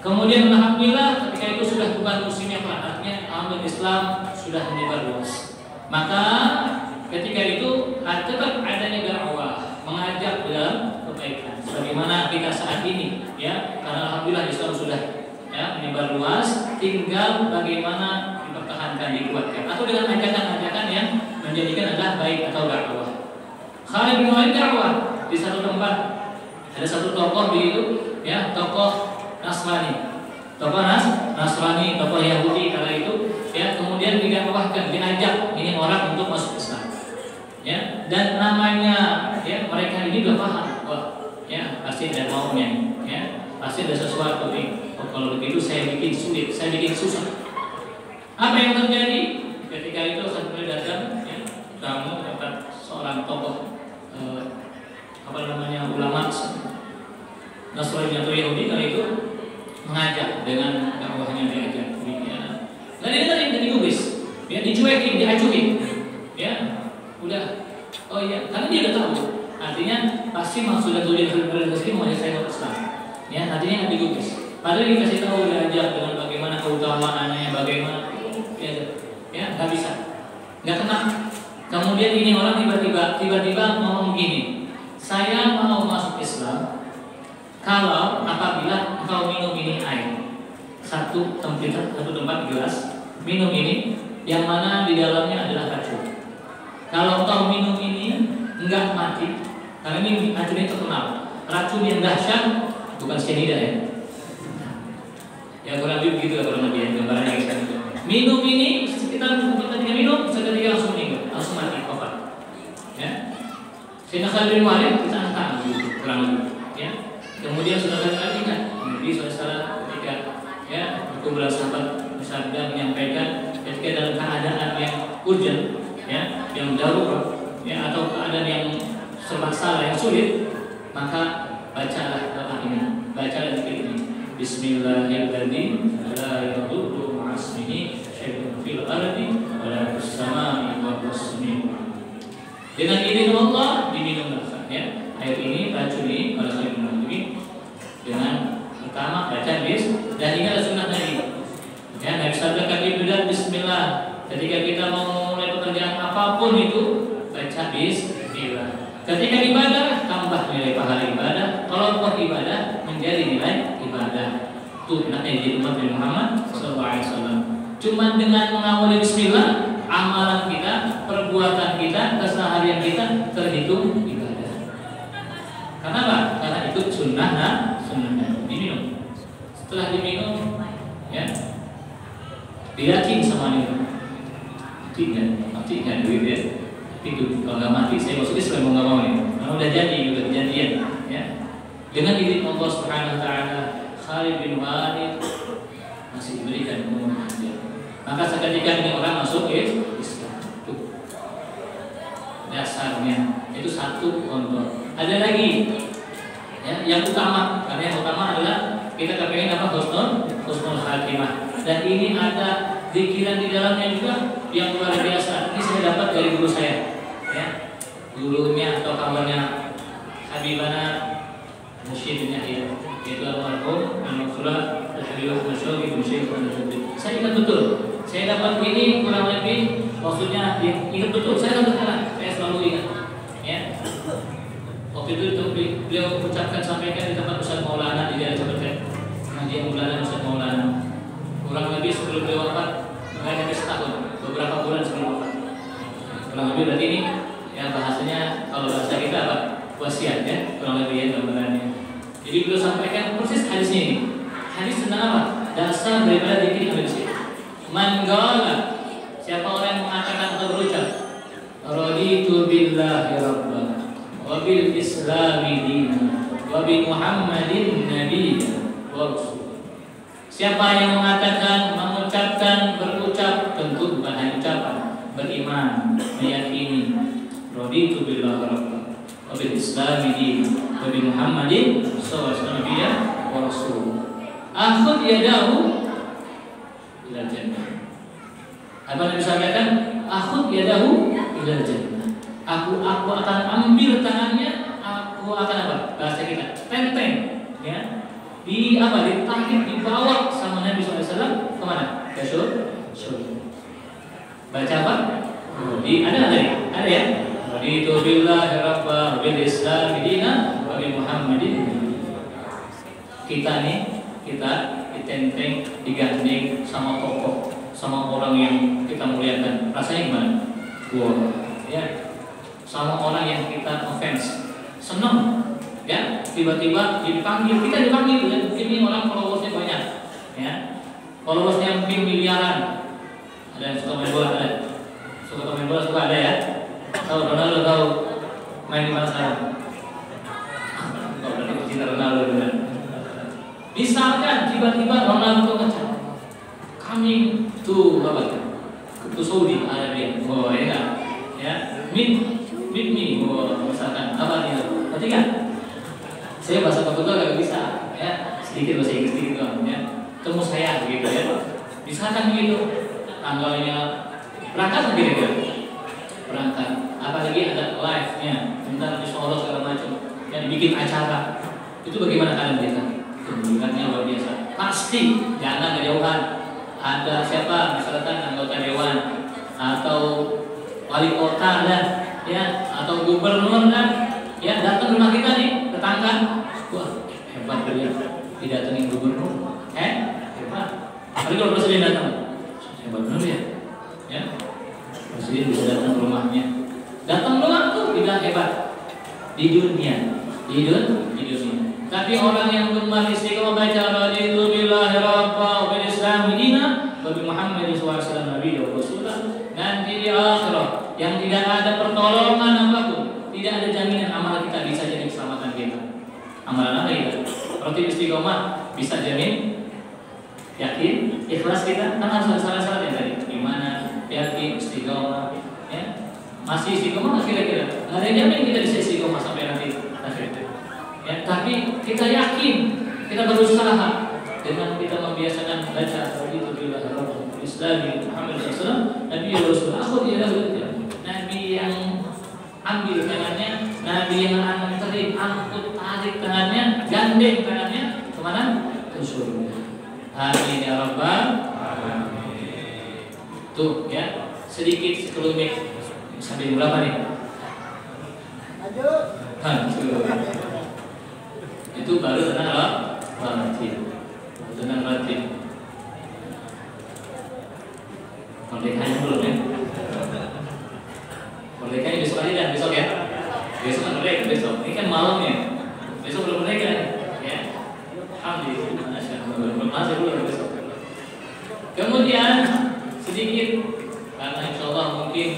Kemudian alhamdulillah ketika itu sudah bukan musimnya perang, artinya amal Islam sudah menyebar luas. Maka ketika itu tetap adanya dakwah, mengajak dalam kebaikan. Sebagaimana kita saat ini, ya, karena alhamdulillah Islam sudah ya menyebar luas, tinggal bagaimana dipertahankan, dikuatkan, atau dengan ajakan-ajakan yang menjadikan adalah baik atau dakwah. Khalid bin Walid dakwah di satu tempat, ada satu tokoh di itu, ya, tokoh Nasrani, tokoh Nasrani, tokoh Yahudi kala itu, ya, kemudian didakwahkan, diajak ini orang untuk masuk Islam, ya, dan namanya, ya, mereka ini sudah paham, wah, ya, pasti ada maunya, ya, pasti ada sesuatu nih. Oh, kalau begitu saya bikin sulit, saya bikin susah. Apa yang terjadi? Ketika itu sampai datang, ya, kamu dapat seorang tokoh, ulama Nasrani atau Yahudi kali itu mengajak dengan dakwahnya diajak, ya. Dan ini tadi yang ditulis, ya, dicuekin, diacuin, ya, udah, oh iya, karena dia udah tahu, artinya pasti maksudnya tujuan dari mau saya ke Islam, ya, artinya nggak digugus. Padahal dikasih tahu, diajak dengan bagaimana keutamaannya, bagaimana, ya, nggak bisa, nggak kena. Kemudian ini orang tiba-tiba ngomong gini, saya mau masuk Islam kalau apabila engkau minum ini air, satu tempat gelas, minum ini yang mana di dalamnya adalah racun. Kalau engkau minum ini enggak mati, karena ini racun ini terkenal, racun yang dahsyat, bukan cyanida, ya. Ya kurang lebih begitu lah kurang lebih ya, gambarannya gitu. Minum ini sekitar ketika minum seketika langsung meninggal, langsung mati, wafat. Ya. Sayyidina Khalid bin Walid kita angkat gitu, kurang lebih, ya. Kemudian sudah kali ingat, Nabi SAW ketika, ya, berkumpulan sahabat bersabda menyampaikan ketika dalam keadaan yang urgent, ya, yang darurat, ya, atau keadaan yang serba salah, yang sulit, maka bacalah doa ini, bacalah zikir ini. Bismillahirrahmanirrahim. La yadurru ma'asmihi syai'un fil ardi wa la fis samaa'i wa huwas samii'ul 'aliim. Dengan izin Allah diminum, ya, air ini, racun ini pada saat minum ini dengan pertama baca bis, dan ini adalah sunnah Nabi. Ya, Nabi sabdakan ibadah Bismillah. Ketika kita mau mulai pekerjaan apapun itu baca Bismillah. Ketika ibadah tambah nilai pahala ibadah. Kalau buat ibadah menjadi nilai ibadah. Itu enaknya jadi umat Nabi Muhammad SAW. Cuma dengan mengawali Bismillah, amalan kita, perbuatan kita, keseharian kita terhitung ibadah. Kenapa? Karena itu sunnah, diminum. Setelah diminum, ya, diyakin sama ini. Mati kan duit, ya. Itu kalau nggak mati saya masuk Islam, mau nggak mau ya. Karena udah jadi, udah kejadian, ya. Dengan izin Allah Subhanahu Wa Taala, Khalid bin Walid masih diberikan umur. Maka seketika ini orang masuk Islam. Tuh dasarnya itu satu contoh. Ada lagi, ya, yang utama, karena yang utama adalah kita kepengen apa, husnul khatimah. Dan ini ada zikiran di dalamnya juga yang luar biasa. Ini saya dapat dari guru saya, ya, gurunya atau kawannya Habibana Musyidnya, ya, yaitu almarhum Al-Maghfurah Al-Habibah Masyawih bin Syekh Al-Jubri. Saya ingat betul, saya dapat ini kurang lebih, maksudnya ingat betul, saya selalu ingat, ya. Waktu itu beliau ucapkan, sampaikan di tempat Ustaz Maulana di daerah Jakarta, pengajian bulanan Ustaz Maulana. Kurang lebih sebelum beliau wafat, nggak sampai setahun, beberapa bulan sebelum wafat. Kurang lebih berarti ini, ya, bahasanya kalau bahasa kita apa? Wasiat, ya, kurang lebih, ya, gambarannya. Jadi beliau sampaikan persis hadisnya ini. Hadis tentang apa? Dasar daripada zikir yang bersih. Man qala, siapa orang yang mengatakan atau berucap, raditu billahi rabban wa bil islami dinan wa bi Muhammadin nabiyyan wa rasul. Siapa yang mengatakan mengucapkan, berucap, tentu bukan hanya ucapan, beriman, meyakini raditu billahi rabban wa bil islami dinan wa bi Muhammadin sallallahu alaihi wasallam wa rasul. Akhud yadahu ila jannah. Apa yang disampaikan? Akhud yadahu ila jannah. Aku akan ambil tangannya, aku akan apa? Bahasa kita, tenteng, ya. Ditarik, dibawa sama Nabi SAW kemana? Ke surga. Baca apa? Ada ya? Raditu billahi rabban bil islami dinan wa bi Muhammadin. Kita ditenteng, digandeng sama tokoh, sama orang yang kita muliakan. Rasanya gimana? Wow, ya. Sama orang yang kita offense, senang. Ya, tiba-tiba dipanggil, kita dipanggil, ya. Mungkin ini orang followersnya banyak, ya. Followersnya mungkin miliaran. Ada yang suka main bola, ada. Suka main bola, suka ada ya. Tahu Ronaldo, tahu main di mana sekarang? Tahu dari cinta Ronaldo benar. Misalkan tiba-tiba Ronaldo ngechat, coming to apa? Ke Saudi Arabia. Oh ya, ya. Meet me. Oh, misalkan apa dia? Berarti kan? Saya bahasa Portugal gak bisa, ya sedikit bahasa Inggris sedikit doang, ya. Temu saya begitu ya. Misalkan begitu, tanggalnya berangkat kira-kira, berangkat. Apalagi ada live-nya, bentar di Solo segala macam, yang dibikin acara. Itu bagaimana kalian kita? Kemudiannya luar biasa. Pasti jangan kejauhan. Ada siapa, misalkan anggota dewan atau wali kota dan ya atau gubernur dan ya datang rumah kita nih, tetangga. Wah, hebat dia. Didatengin gubernur. Hebat. Tapi kalau presiden datang, hebat benar ya. Ya. Presiden bisa datang ke rumahnya. Datang doang tuh tidak hebat. Di dunia. Tapi orang yang gemar istiqomah baca raditu billahi rabban wa bil islami dinan wa bi Muhammadin sallallahu alaihi wasallam nabiyyan wa rasulan, nanti di akhirat yang tidak ada pertolongan apapun, tidak ada jaminan amal kita bisa jadi keselamatan kita. Amalan apa kita? Roti istiqomah bisa jamin, yakin, ikhlas kita. Kan harus ada syarat-syarat yang tadi. Gimana? Yakin, istiqomah, ya. Masih istiqomah kira-kira. Nggak ada yang jamin kita bisa istiqomah sampai nanti akhir. Ya, tapi kita yakin, kita berusaha dengan kita membiasakan baca raditu billahi rabban bil islami Muhammad sallallahu alaihi wasallam nabi rasul. Aku tidak nabi yang ambil tangannya, nabi yang angkut tarik tangannya, gandeng tangannya kemana? Ke surga. Amin ya rabbal alamin. Tuh ya, sedikit sekelumit sampai berapa nih? Lanjut. Itu baru tenang relatif. Merdekanya belum ya? Merdekanya besok aja dan besok ya. Besok kan merdeka besok. Ini kan malamnya. Besok belum merdeka ya. Alhamdulillah. Masih belum besok. Kemudian sedikit karena insyaallah mungkin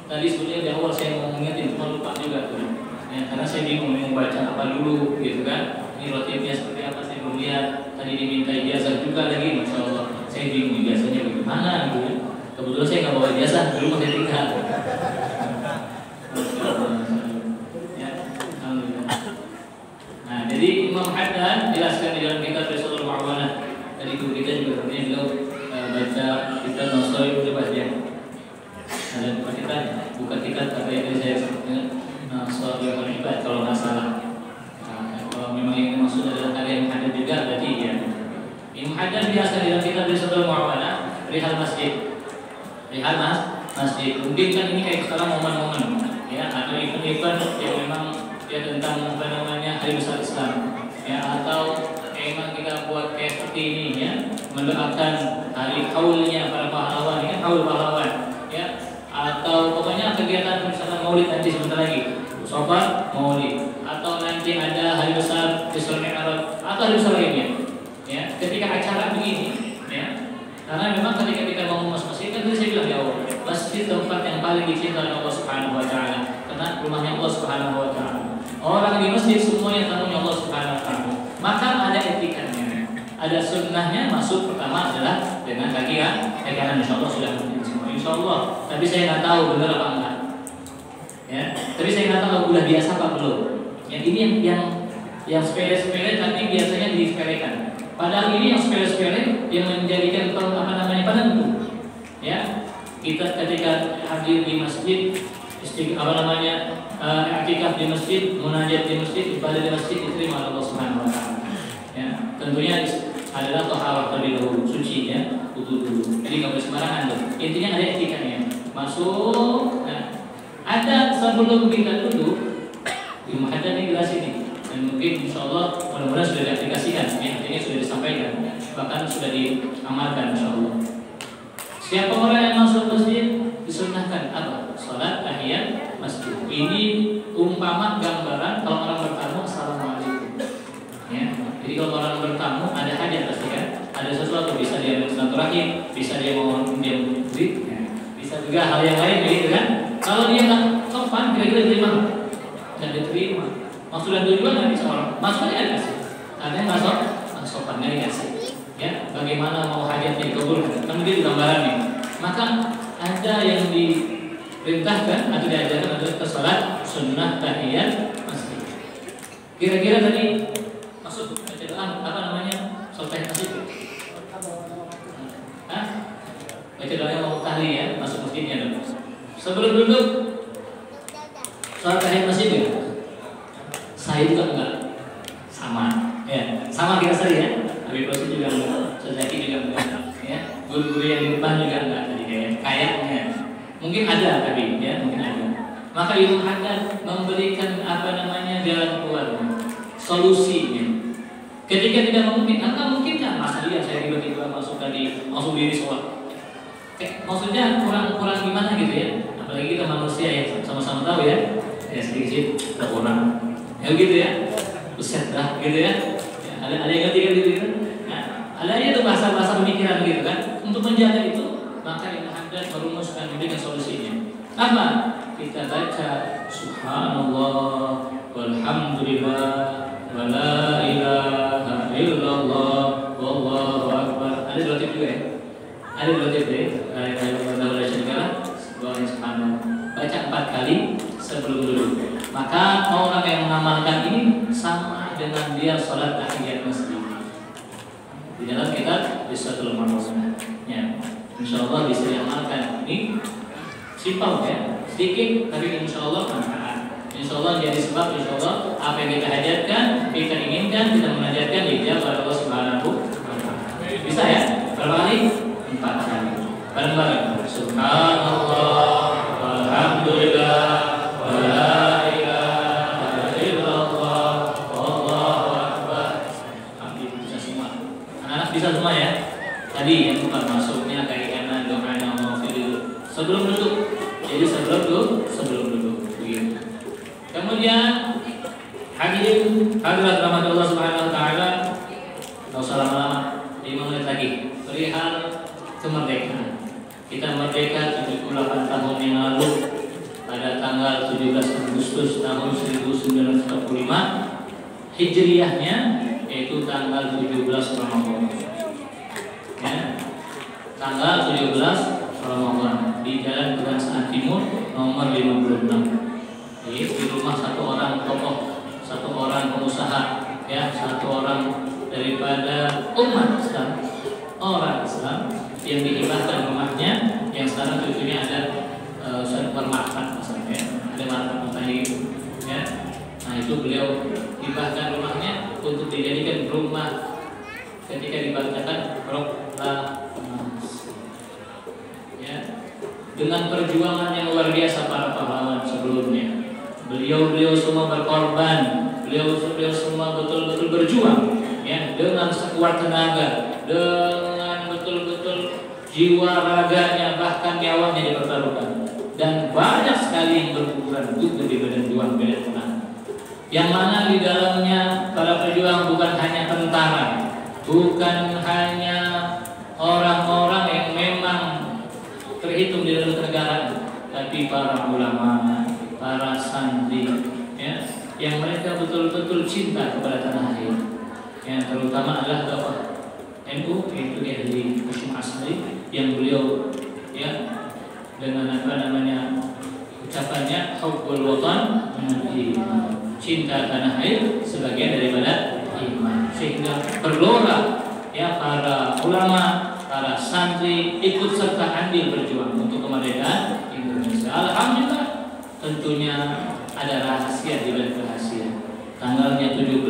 tadi sebenarnya di awal saya mau mengingetin cuma lupa juga tuh. Ya, karena saya bingung mau baca apa dulu gitu kan. Ini rotifnya seperti apa saya belum lihat. Tadi diminta ijazah juga lagi, masya Allah. Saya bingung ijazahnya bagaimana gitu ya. Kebetulan saya nggak bawa ijazah, dulu masih tinggal. Ya, alhamdulillah. Nah, jadi Imam Haddad jelaskan di dalam kitab Risalah Mu'awanah. Tadi itu kita juga sebenarnya beliau baca kitab Nasaih Bebas ya. Ada kita bukan kita tapi yang saya sebutkan Nasaih Bebas kalau nggak salah. Kalau memang yang dimaksud adalah karya yang ada juga berarti ya. Imam Haddad biasa di dalam kitab Risalah Mu'awanah perihal masjid. Perihal masjid. Mungkin kan ini kayak sekarang momen-momen ya, atau event-event yang memang ya tentang apa namanya hari besar Islam ya, atau memang kita buat kayak seperti ini ya, mendoakan hari haulnya para pahlawan ya, haul pahlawan ya, atau pokoknya kegiatan misalnya maulid nanti sebentar lagi, sobat maulid, atau nanti ada hari besar Isra Mi'raj atau hari besar lainnya ya. Ketika acara begini ya, karena memang ketika kita mau masuk masjid kan tadi saya bilang ya Allah, masjid tempat yang paling dicintai Allah Subhanahu wa taala, karena rumahnya Allah Subhanahu wa taala. Orang di masjid semuanya tamunya Allah Subhanahu wa taala. Maka ada etikanya, ada sunnahnya. Masuk pertama adalah dengan kaki kanan, insya Allah sudah ngerti semua, insya Allah. Tapi saya nggak tahu benar apa enggak. Ya, tapi saya nggak tahu udah biasa apa belum. Yang ini yang sepele-sepele tapi biasanya disepelekan. Padahal ini yang sepele-sepele yang menjadikan penentu. Ya, kita ketika hadir di masjid, i'tikaf di masjid, munajat di masjid, ibadah di masjid diterima oleh Allah Subhanahu wa taala. Ya, tentunya adalah taharah terlebih dahulu, suci ya, wudu dulu. Jadi nggak boleh sembarangan tuh. Intinya ada etikanya. Masuk, ada sebelum kita duduk, Imam Haddad ini jelas ini. Dan mungkin insya Allah mudah-mudahan sudah diaplikasikan, artinya sudah disampaikan, bahkan sudah diamalkan insya Allah. Siapa orang yang masuk masjid disunahkan apa? Salat tahiyat masjid. Ini umpama gambaran kalau orang bertamu assalamualaikum. Ya, jadi kalau orang bertamu ada hajat pasti kan, ada sesuatu, bisa dia silaturahim, bisa dia mau dia duit, ya. Bisa juga hal yang lain begitu kan. Kalau dia nggak sopan, kira-kira diterima dan diterima. Maksudnya tujuan nggak bisa orang, maksudnya nggak dikasih. Artinya nggak sopan nggak dikasih. Ya, bagaimana mau hajatnya dikabulkan? Kan begitu gambarannya. Maka ada yang diperintahkan atau diajarkan adalah salat sunnah tahiyat masjid. Kira-kira tadi maksud bacaan apa namanya salat tahiyat masjid? Baca doanya mau tahlil ya, masuk masjidnya dulu. Sebelum duduk salat tahiyat masjid ya. Saya juga enggak sama, ya sama kita sering ya. Habib Rosi juga enggak, Sezaki juga enggak, ya. Guru-guru yang di depan juga enggak tadi kayaknya. Mungkin ada tapi ya mungkin ada. Maka Imam Haddad memberikan apa namanya jalan keluar, solusinya. Ketika tidak memungkinkan, mungkin kan masa dia saya tiba-tiba masuk tadi langsung diri sholat. Maksudnya kurang gimana gitu ya. Apalagi kita manusia ya sama-sama tahu ya. Ya sedikit kurang. Ya gitu ya, buset dah gitu ya. Ada yang ngerti kan gitu kan? Nah, ada aja tuh bahasa-bahasa pemikiran gitu kan. Untuk menjaga itu, maka Imam Haddad merumuskan memberikan solusinya. Apa? Kita baca Subhanallah, walhamdulillah, wala ilaha illallah, wallahu akbar. Ada dua tip juga ya? Ada dua tip ya? La ilaha illallah, la syarikalah, subhanallah. Baca 4 kali sebelum duduk. Maka orang yang mengamalkan ini sama dengan dia sholat tahiyat masjid. Di dalam kitab Risatul Marwah. Ya, insya Allah bisa diamalkan. Ini simpel ya, sedikit tapi insya Allah manfaat. Insya Allah jadi sebab insya Allah apa yang kita hajatkan, kita inginkan, kita menajatkan dijawab oleh Allah Subhanahu wa taala. Bisa ya? Berapa kali? 4 kali. Bareng-bareng. Subhanallah, walhamdulillah, wala bisa semua ya. Tadi yang bukan masuknya kaki kanan, doanya mau dulu sebelum duduk. Jadi sebelum duduk begitu. Kemudian hadirin hadirat rahmatullah subhanahu wa taala, enggak usah lama-lama, 5 menit lagi. Perihal kemerdekaan. Kita merdeka 78 tahun yang lalu pada tanggal 17 Agustus tahun 1945 Hijriyahnya, yaitu tanggal 17 Ramadan. Ya, tanggal 17 Ramadan di Jalan Kebangsaan Timur nomor 56. Jadi di rumah satu orang tokoh, satu orang pengusaha, ya, satu orang daripada umat Islam, orang Islam yang dihibahkan rumahnya, yang sekarang cucunya ada bermartabat misalnya, ada martabat tadi, ya. Nah itu beliau hibahkan rumahnya untuk dijadikan rumah ketika dibacakan proklamasi. Ya, dengan perjuangan yang luar biasa para pahlawan sebelumnya, beliau semua berkorban, beliau semua betul-betul berjuang, ya, dengan sekuat tenaga, dengan betul-betul jiwa raganya bahkan nyawanya dipertaruhkan, dan banyak sekali yang berguguran untuk di badan juang bela tenang. Yang mana di dalamnya para pejuang bukan hanya tentara, bukan hanya orang-orang yang memang terhitung di dalam kenegaraan, tapi para ulama, para santri, ya, yang mereka betul-betul cinta kepada tanah air. Yang terutama adalah Bapak NU, yaitu Kiai Haji Hashim Ashari beliau ya dengan ucapannya hubbul watan cinta tanah air sebagian daripada iman, sehingga bergelora ya para ulama, para santri ikut serta andil berjuang untuk kemerdekaan Indonesia. Alhamdulillah, tentunya ada rahasia di balik rahasia. Tanggalnya 17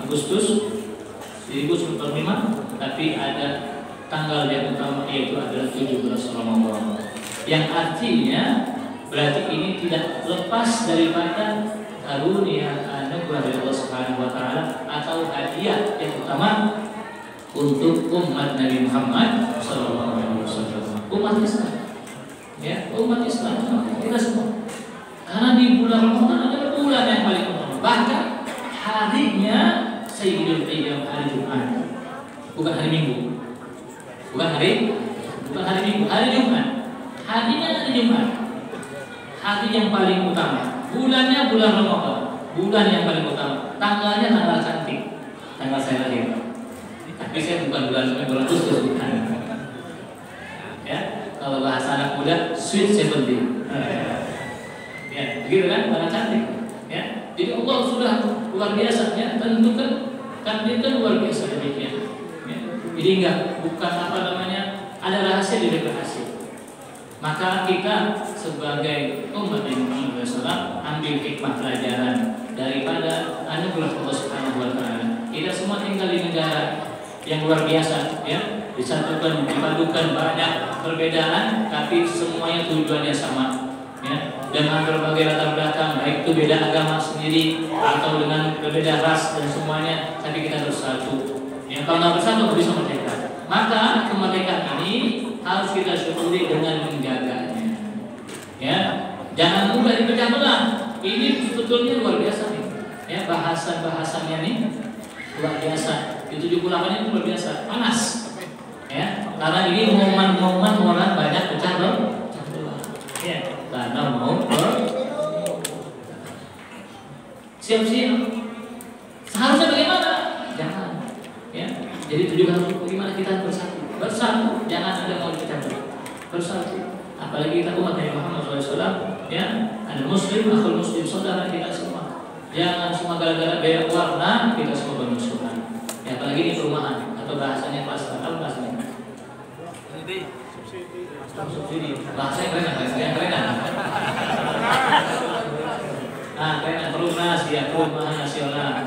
Agustus 1945, tapi ada tanggal yang utama, yaitu adalah 17 Ramadan. Yang artinya berarti ini tidak lepas daripada karunia anugerah dari Allah Subhanahu wa taala atau hadiah yang utama untuk umat Nabi Muhammad sallallahu alaihi wasallam. Umat Islam. Ya, umat Islam kita semua. Karena di bulan Ramadan adalah bulan yang paling utama. Bahkan harinya Sayyidul Ayyam, hari Jumat. Bukan hari Minggu. Bukan hari Minggu, hari Jumat. Harinya hari Jumat. Hari yang paling utama. Bulannya bulan Ramadan. Bulan yang paling utama. Tanggalnya tanggal cantik. Tanggal saya lahir. Tapi saya bukan bulan Agustus, bukan. Ya, kalau bahasa anak muda, sweet 17. Ya, begitu kan, tanggal cantik. Ya, jadi Allah sudah luar biasa. Ya, tentukan takdirkan luar biasa demikian. Ya, jadi bukan ada rahasia di balik rahasia. Maka kita sebagai umat Nabi Muhammad SAW ambil hikmah pelajaran daripada anugerah Allah Subhanahu wa taala. Kita semua tinggal di negara yang luar biasa, ya, disatukan, dipadukan banyak perbedaan, tapi semuanya tujuannya sama, ya, dengan berbagai latar belakang, baik itu beda agama sendiri atau dengan berbeda ras dan semuanya, tapi kita bersatu. Ya, kalau nggak bersatu nggak bisa merdeka. Maka kemerdekaan ini harus kita syukuri dengan menjaganya. Ya, jangan mudah dipecah belah. Ini sebetulnya luar biasa nih. Ya, bahasan-bahasannya nih luar biasa. Di 78 ini luar biasa, panas. Ya, karena ini momen-momen orang banyak pecah belah. Ya, karena mau siap-siap. Seharusnya bagaimana? Jangan. Ya, jadi tujuan bagaimana kita bersatu, jangan ada mau dipecah belah. Bersatu. Apalagi kita umat Nabi Muhammad SAW, ya, ada muslim, akhul muslim, saudara kita semua. Jangan semua gara-gara beda warna kita semua bermusuhan. Ya, apalagi di perumahan atau bahasanya pasar, apa bahasanya? Subsidi. Bahasanya keren. Nah, keren perumahan ya, perumahan nasional.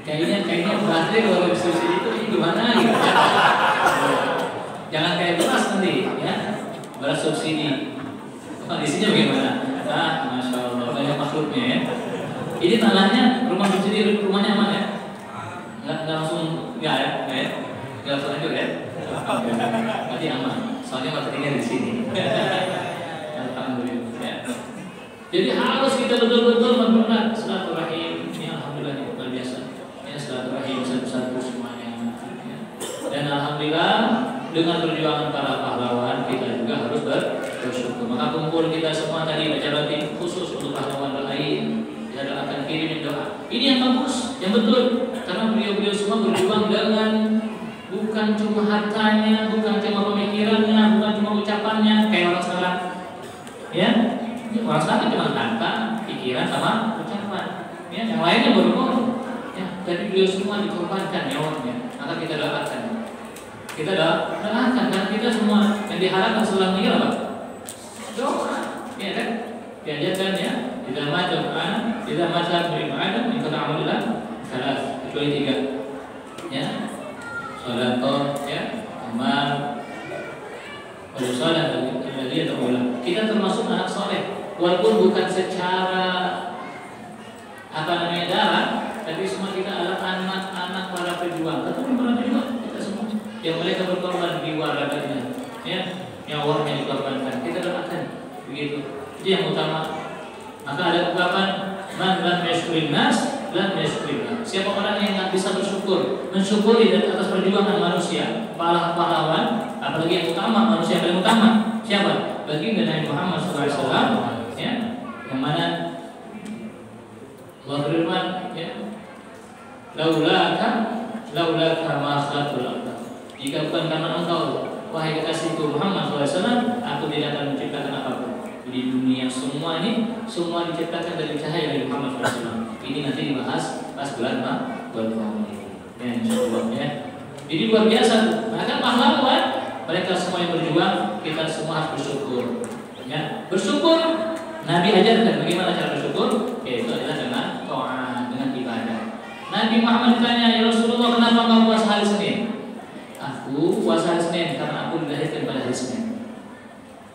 Kayaknya bahasanya kalau subsidi itu gimana gitu. Jangan kayak beras nanti, ya. Beras subsidi. Kondisinya bagaimana? Nah, masya Allah, banyak makhluknya ya. Ini tanahnya rumah subsidi, rumahnya aman ya? Nggak langsung, nggak langsung hancur ya? Berarti aman. Soalnya materinya di sini. Alhamdulillah. Ya. Jadi harus kita betul-betul mempererat silaturahim. Ini alhamdulillah ini luar biasa. Ya, silaturahim satu-satu semuanya. Ya. Dan alhamdulillah dengan perjuangan para pahlawan kita juga harus bersyukur. Maka kumpul kita semua tadi baca batin khusus untuk pahlawan lain. Kita doakan, kirimin doa. Ini yang bagus, yang betul. Karena beliau-beliau semua berjuang dengan bukan cuma hartanya, bukan cuma pemikirannya, bukan cuma ucapannya kayak orang sekarang. Ya, orang sekarang cuma kata, pikiran sama ucapan. Ya, yang lainnya baru. Ya, jadi beliau semua dikorbankan nyawanya. Maka kita doakan. Kita doakan karena kita semua yang diharapkan setelah meninggal apa? Doa, ya kan? Diajarkan ya, tidak macam beribadah, ikut amalillah, salah kecuali 3, ya, sholatot, ya, amal, sholat dari terulang. Kita termasuk anak soleh, walaupun bukan secara darah, tapi semua kita adalah anak-anak para pejuang. Tapi para pejuang kita semua yang mereka berkorban jiwa raganya, ya, nyawanya dikorbankan. Kita doakan begitu. Itu yang utama. Maka ada ungkapan man lam yashkurin nas lam yashkurillah. Siapa orang yang tidak bisa mensyukuri atas perjuangan manusia, pahlawan, apalagi yang utama, manusia yang paling utama, siapa? Baginda Nabi Muhammad SAW, ya, yang mana Allah berfirman, ya, laulaka ma khalaqtul arda. Jika bukan karena engkau wahai kekasihku Muhammad SAW, aku tidak akan menciptakan apapun di dunia. Semua diciptakan dari cahaya dari Muhammad SAW. Ini nanti dibahas pas bulan Ramadan. Ya, insyaallah ya. Jadi luar biasa. Bahkan pahlawan, mereka semua yang berjuang, kita semua harus bersyukur. Ya, bersyukur. Nabi ajarkan bagaimana cara bersyukur, yaitu adalah dengan doa, dengan ibadah. Nabi Muhammad ditanya, ya Rasulullah, kenapa kamu puasa hari Senin? Aku puasa hari Senin karena aku dilahirkan pada hari Senin.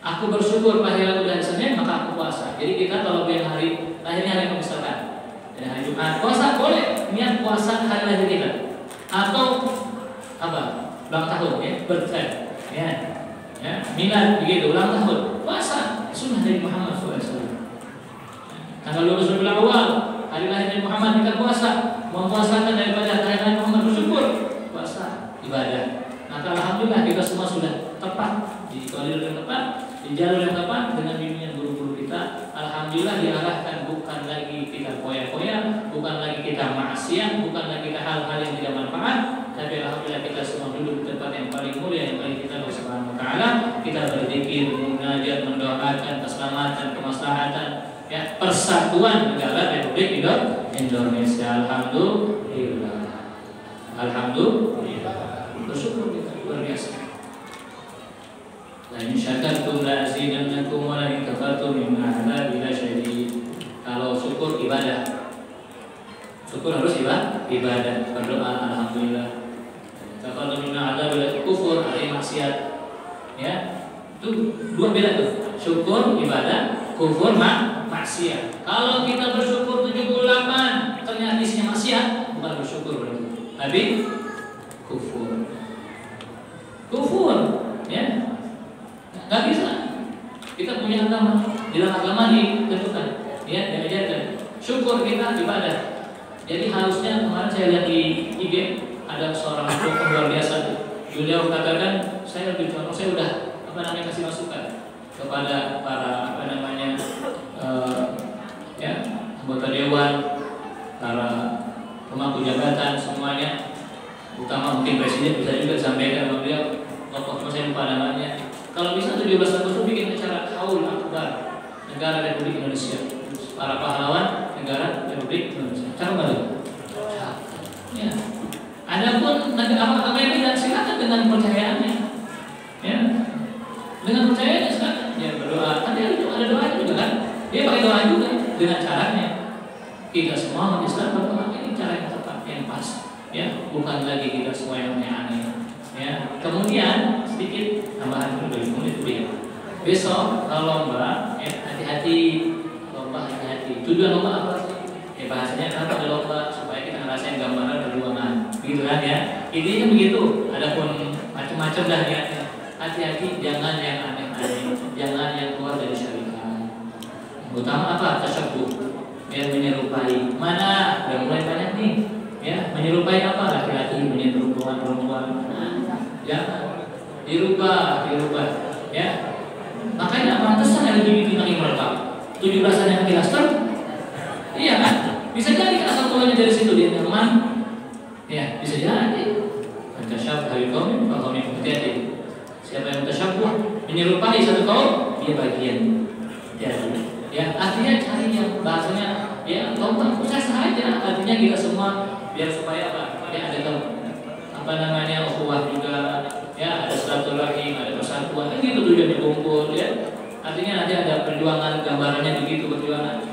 Aku bersyukur pada hari Senin, maka aku puasa. Jadi kita kalau yang hari lahirnya hari Kamis misalkan, hari Jumat puasa boleh, niat puasa hari lahir kita. Atau apa? Ulang tahun ya, birthday ya. Ya, milad begitu, ulang tahun. Puasa sunnah dari Muhammad SAW. Tanggal 12 bulan awal, hari lahir Muhammad kita puasa, mempuasakan daripada hari lahir Muhammad, bersyukur. Puasa ibadah. Maka alhamdulillah kita semua sudah tepat di koridor yang tepat, di jalur yang tepat dengan bimbingan guru-guru kita. Alhamdulillah diarahkan bukan lagi kita foya-foya, bukan lagi kita maksiat, bukan lagi kita hal-hal yang tidak manfaat, tapi alhamdulillah kita semua duduk di tempat yang paling mulia yang paling kita Allah Subhanahu wa taala. Kita berzikir, munajat, mendoakan keselamatan, kemaslahatan, ya, persatuan negara Republik Indonesia. Alhamdulillah. Alhamdulillah. Bersyukur kita luar biasa. La in syakartum la azidannakum wa la in kafartum inna 'adzabi lasyadid. Kalau syukur ibadah. Syukur harus ibadah. Berdoa alhamdulillah. Kafartum inna 'adzabi lasyadid. Kufur artinya maksiat. Ya. Itu dua beda tuh. Syukur ibadah, kufur maksiat. Kalau kita bersyukur 78 ternyata isinya maksiat, bukan bersyukur berarti. Tapi kufur, ya, nggak bisa. Kita punya agama, di dalam agama ditentukan, ya, diajarkan. Syukur kita ibadah. Jadi harusnya kemarin saya lihat di IG ada seorang dokter luar biasa. Beliau katakan, saya lebih contoh, saya udah kasih masukan kepada para ya, anggota dewan, para pemangku jabatan semuanya. Utama mungkin presiden bisa juga disampaikan sama beliau, tokoh saya lupa namanya. Kalau bisa 17 Agustus bikin acara haul akbar negara Republik Indonesia, para pahlawan negara Republik Indonesia. Cara balik. Ya. Adapun apa yang tidak silakan dengan percayaannya, ya, dengan percayaannya silakan. Ya berdoa. Kan dia ada doa juga kan? Dia pakai doa juga dengan caranya. Kita semua umat Islam berdoa, ini cara yang tepat, yang pas. Ya, bukan lagi kita semua yang aneh. Ya, kemudian sedikit tambahan dari menit ya. Besok kalau lomba, ya, hati-hati lomba, hati-hati. Tujuan lomba apa sih? Ya bahasanya kenapa ada lomba supaya kita ngerasain gambaran perjuangan, gitu kan ya? Intinya begitu. Adapun macam-macam dah ya. Hati-hati, jangan yang aneh-aneh, jangan yang keluar dari syariat. Utama apa? Tasyabuh, yang menyerupai. Mana? Udah mulai banyak nih. Ya, menyerupai apa? Laki-laki menyerupai perempuan. Jangan dirubah. Ya, makanya pantesan ada gini lagi melekat. 17-an yang kilaster. Iya kan? Bisa jadi asal mulanya dari situ dia teman. Ya, bisa jadi. Tasyabuh hari kaum, kaum yang berhati. Siapa yang tasyabuh menyerupai satu kaum, dia bagian. Ya, artinya cari yang bahasanya ya lomba sukses saja. Artinya kita semua biar supaya apa? Ya ada ukhuwah juga, ya ada silaturahim, ada persatuan, kan gitu tujuan berkumpul ya. Artinya nanti ada perjuangan, gambarannya begitu perjuangan.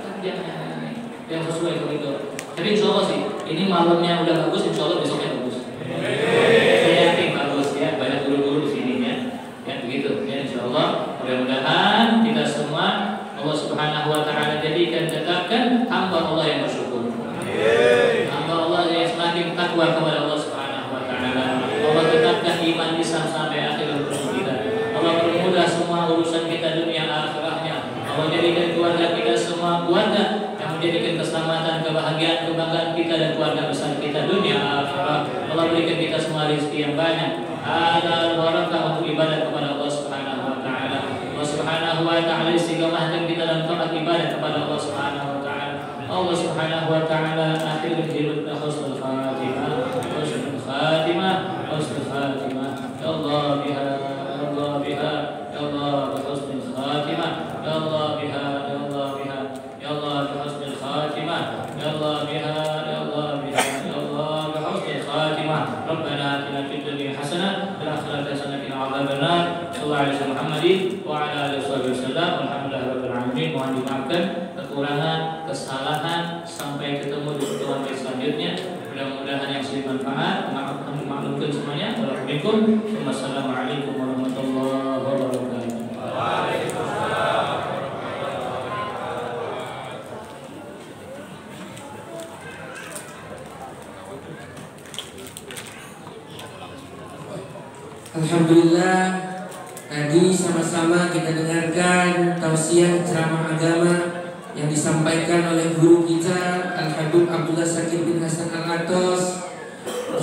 Yang sesuai koridor. Tapi insya Allah sih, ini malamnya udah bagus, insya Allah besoknya bagus. Saya yakin bagus ya, banyak guru-guru di sini ya. Ya begitu ya, insya Allah. Mudah-mudahan kita semua Allah Subhanahu wa taala jadikan, tetapkan hamba Allah yang bersyukur. Hamba Allah yang semakin takwa kepada Allah Subhanahu wa taala. Allah tetapkan iman Islam sampai akhir hidup kita. Allah permudah semua urusan kita dunia akhirahnya. Allah jadikan keluarga kita semua keluarga yang menjadikan keselamatan, kebahagiaan, kebanggaan kita dan keluarga besar kita dunia akhirah. Allah berikan kita semua rezeki yang banyak. Halal barakah untuk ibadah kepada Allah Subhanahu wa taala. Allah Subhanahu wa taala istiqomahkan kita dalam taat ibadah kepada Allah Subhanahu wa taala. Allah Subhanahu wa taala akhir hidup husnul khatimah, husnul khatimah, husnul khatimah. Ya Allah biha adzabannar. Sallallahu alaihi Muhammadin wa ala alihi wasallam. Alhamdulillahirabbil alamin. Mohon dimaafkan kekurangan, kesalahan sampai ketemu di pertemuan selanjutnya. Mudah-mudahan yang sih manfaat. Maklumkan semuanya. Wassalamualaikum warahmatullahi wabarakatuh. Alhamdulillah, tadi sama-sama kita dengarkan tausiah ceramah agama yang disampaikan oleh guru kita Al-Habib Abdullah Syakir bin Hasan Al-Atos.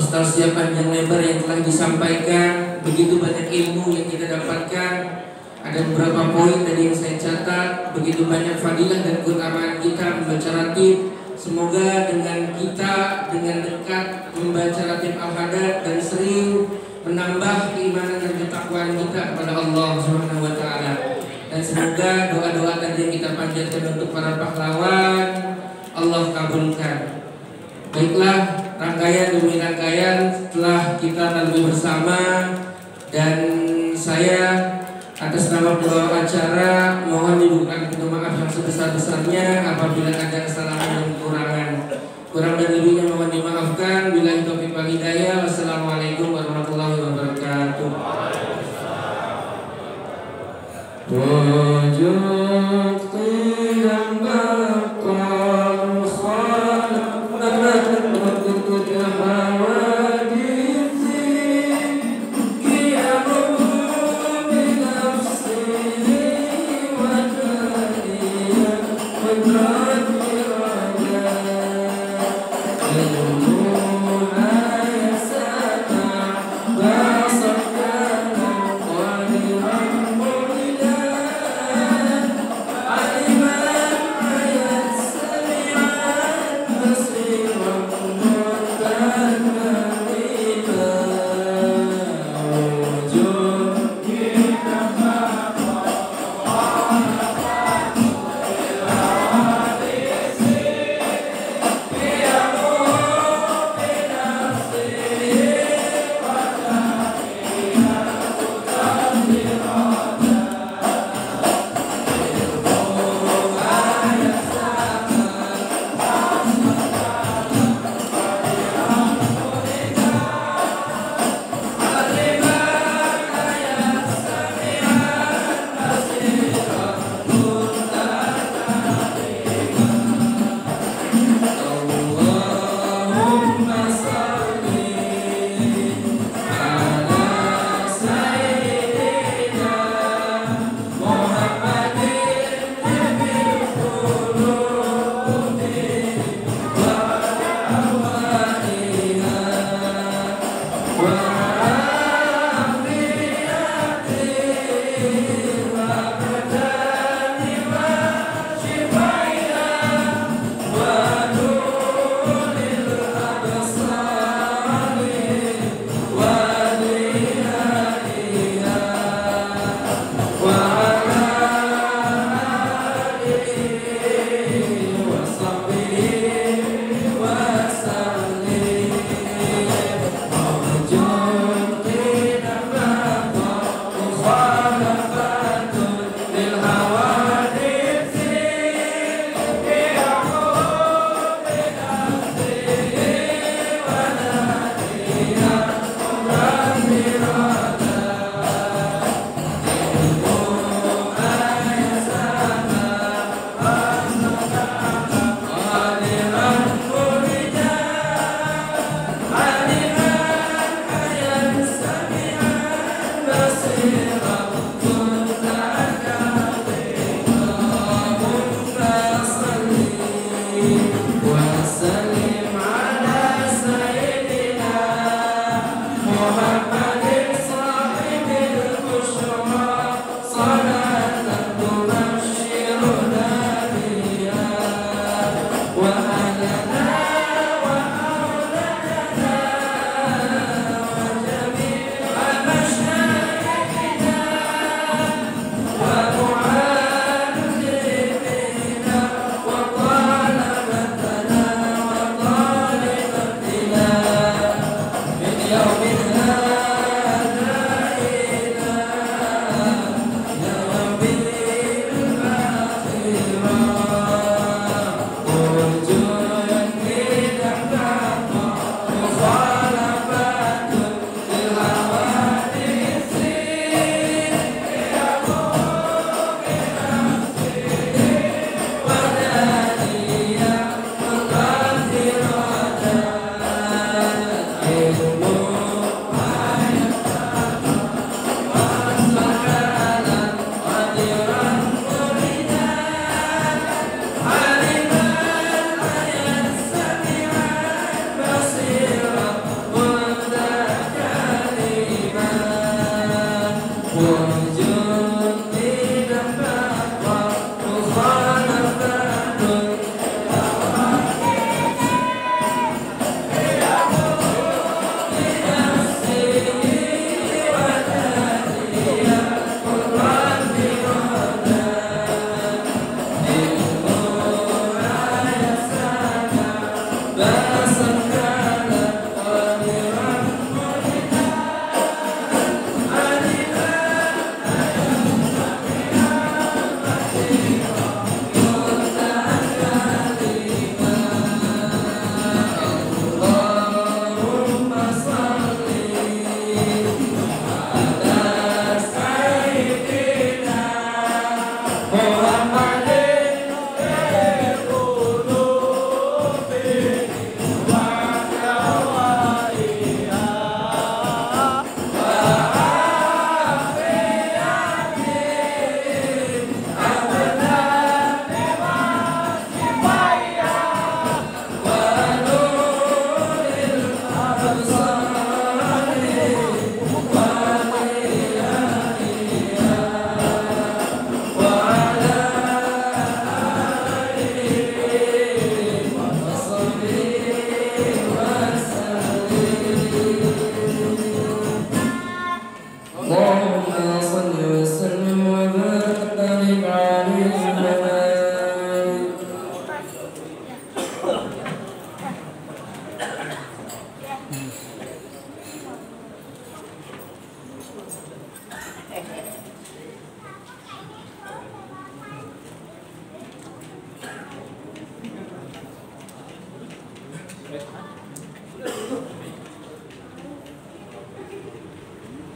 Tausiah panjang lebar yang telah disampaikan, begitu banyak ilmu yang kita dapatkan. Ada beberapa poin tadi yang saya catat, begitu banyak fadilah dan keutamaan kita membaca ratib. Semoga dengan kita dengan dekat membaca ratib Al-Hadad dan sering menambah keimanan dan ketakwaan kita kepada Allah Subhanahu wa taala. Dan semoga doa-doa tadi yang kita panjatkan untuk para pahlawan Allah kabulkan. Baiklah, rangkaian demi rangkaian setelah kita lalui bersama, dan saya atas nama pembawa acara mohon dibukakan pintu maaf yang sebesar-besarnya apabila ada kesalahan dan kekurangan. Kurang dan lebihnya mohon dimaafkan. Billahi taufiq wal hidayah. Wassalamualaikum warahmatullahi wabarakatuh. Wujud qiyam baqal khalaq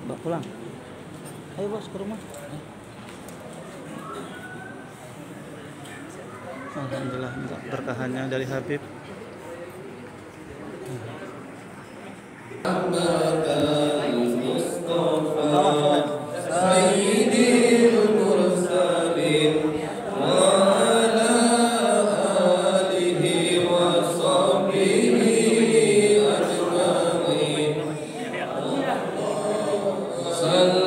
Mbak pulang. Ayo bos ke rumah. Alhamdulillah minta berkahannya dari Habib. Salam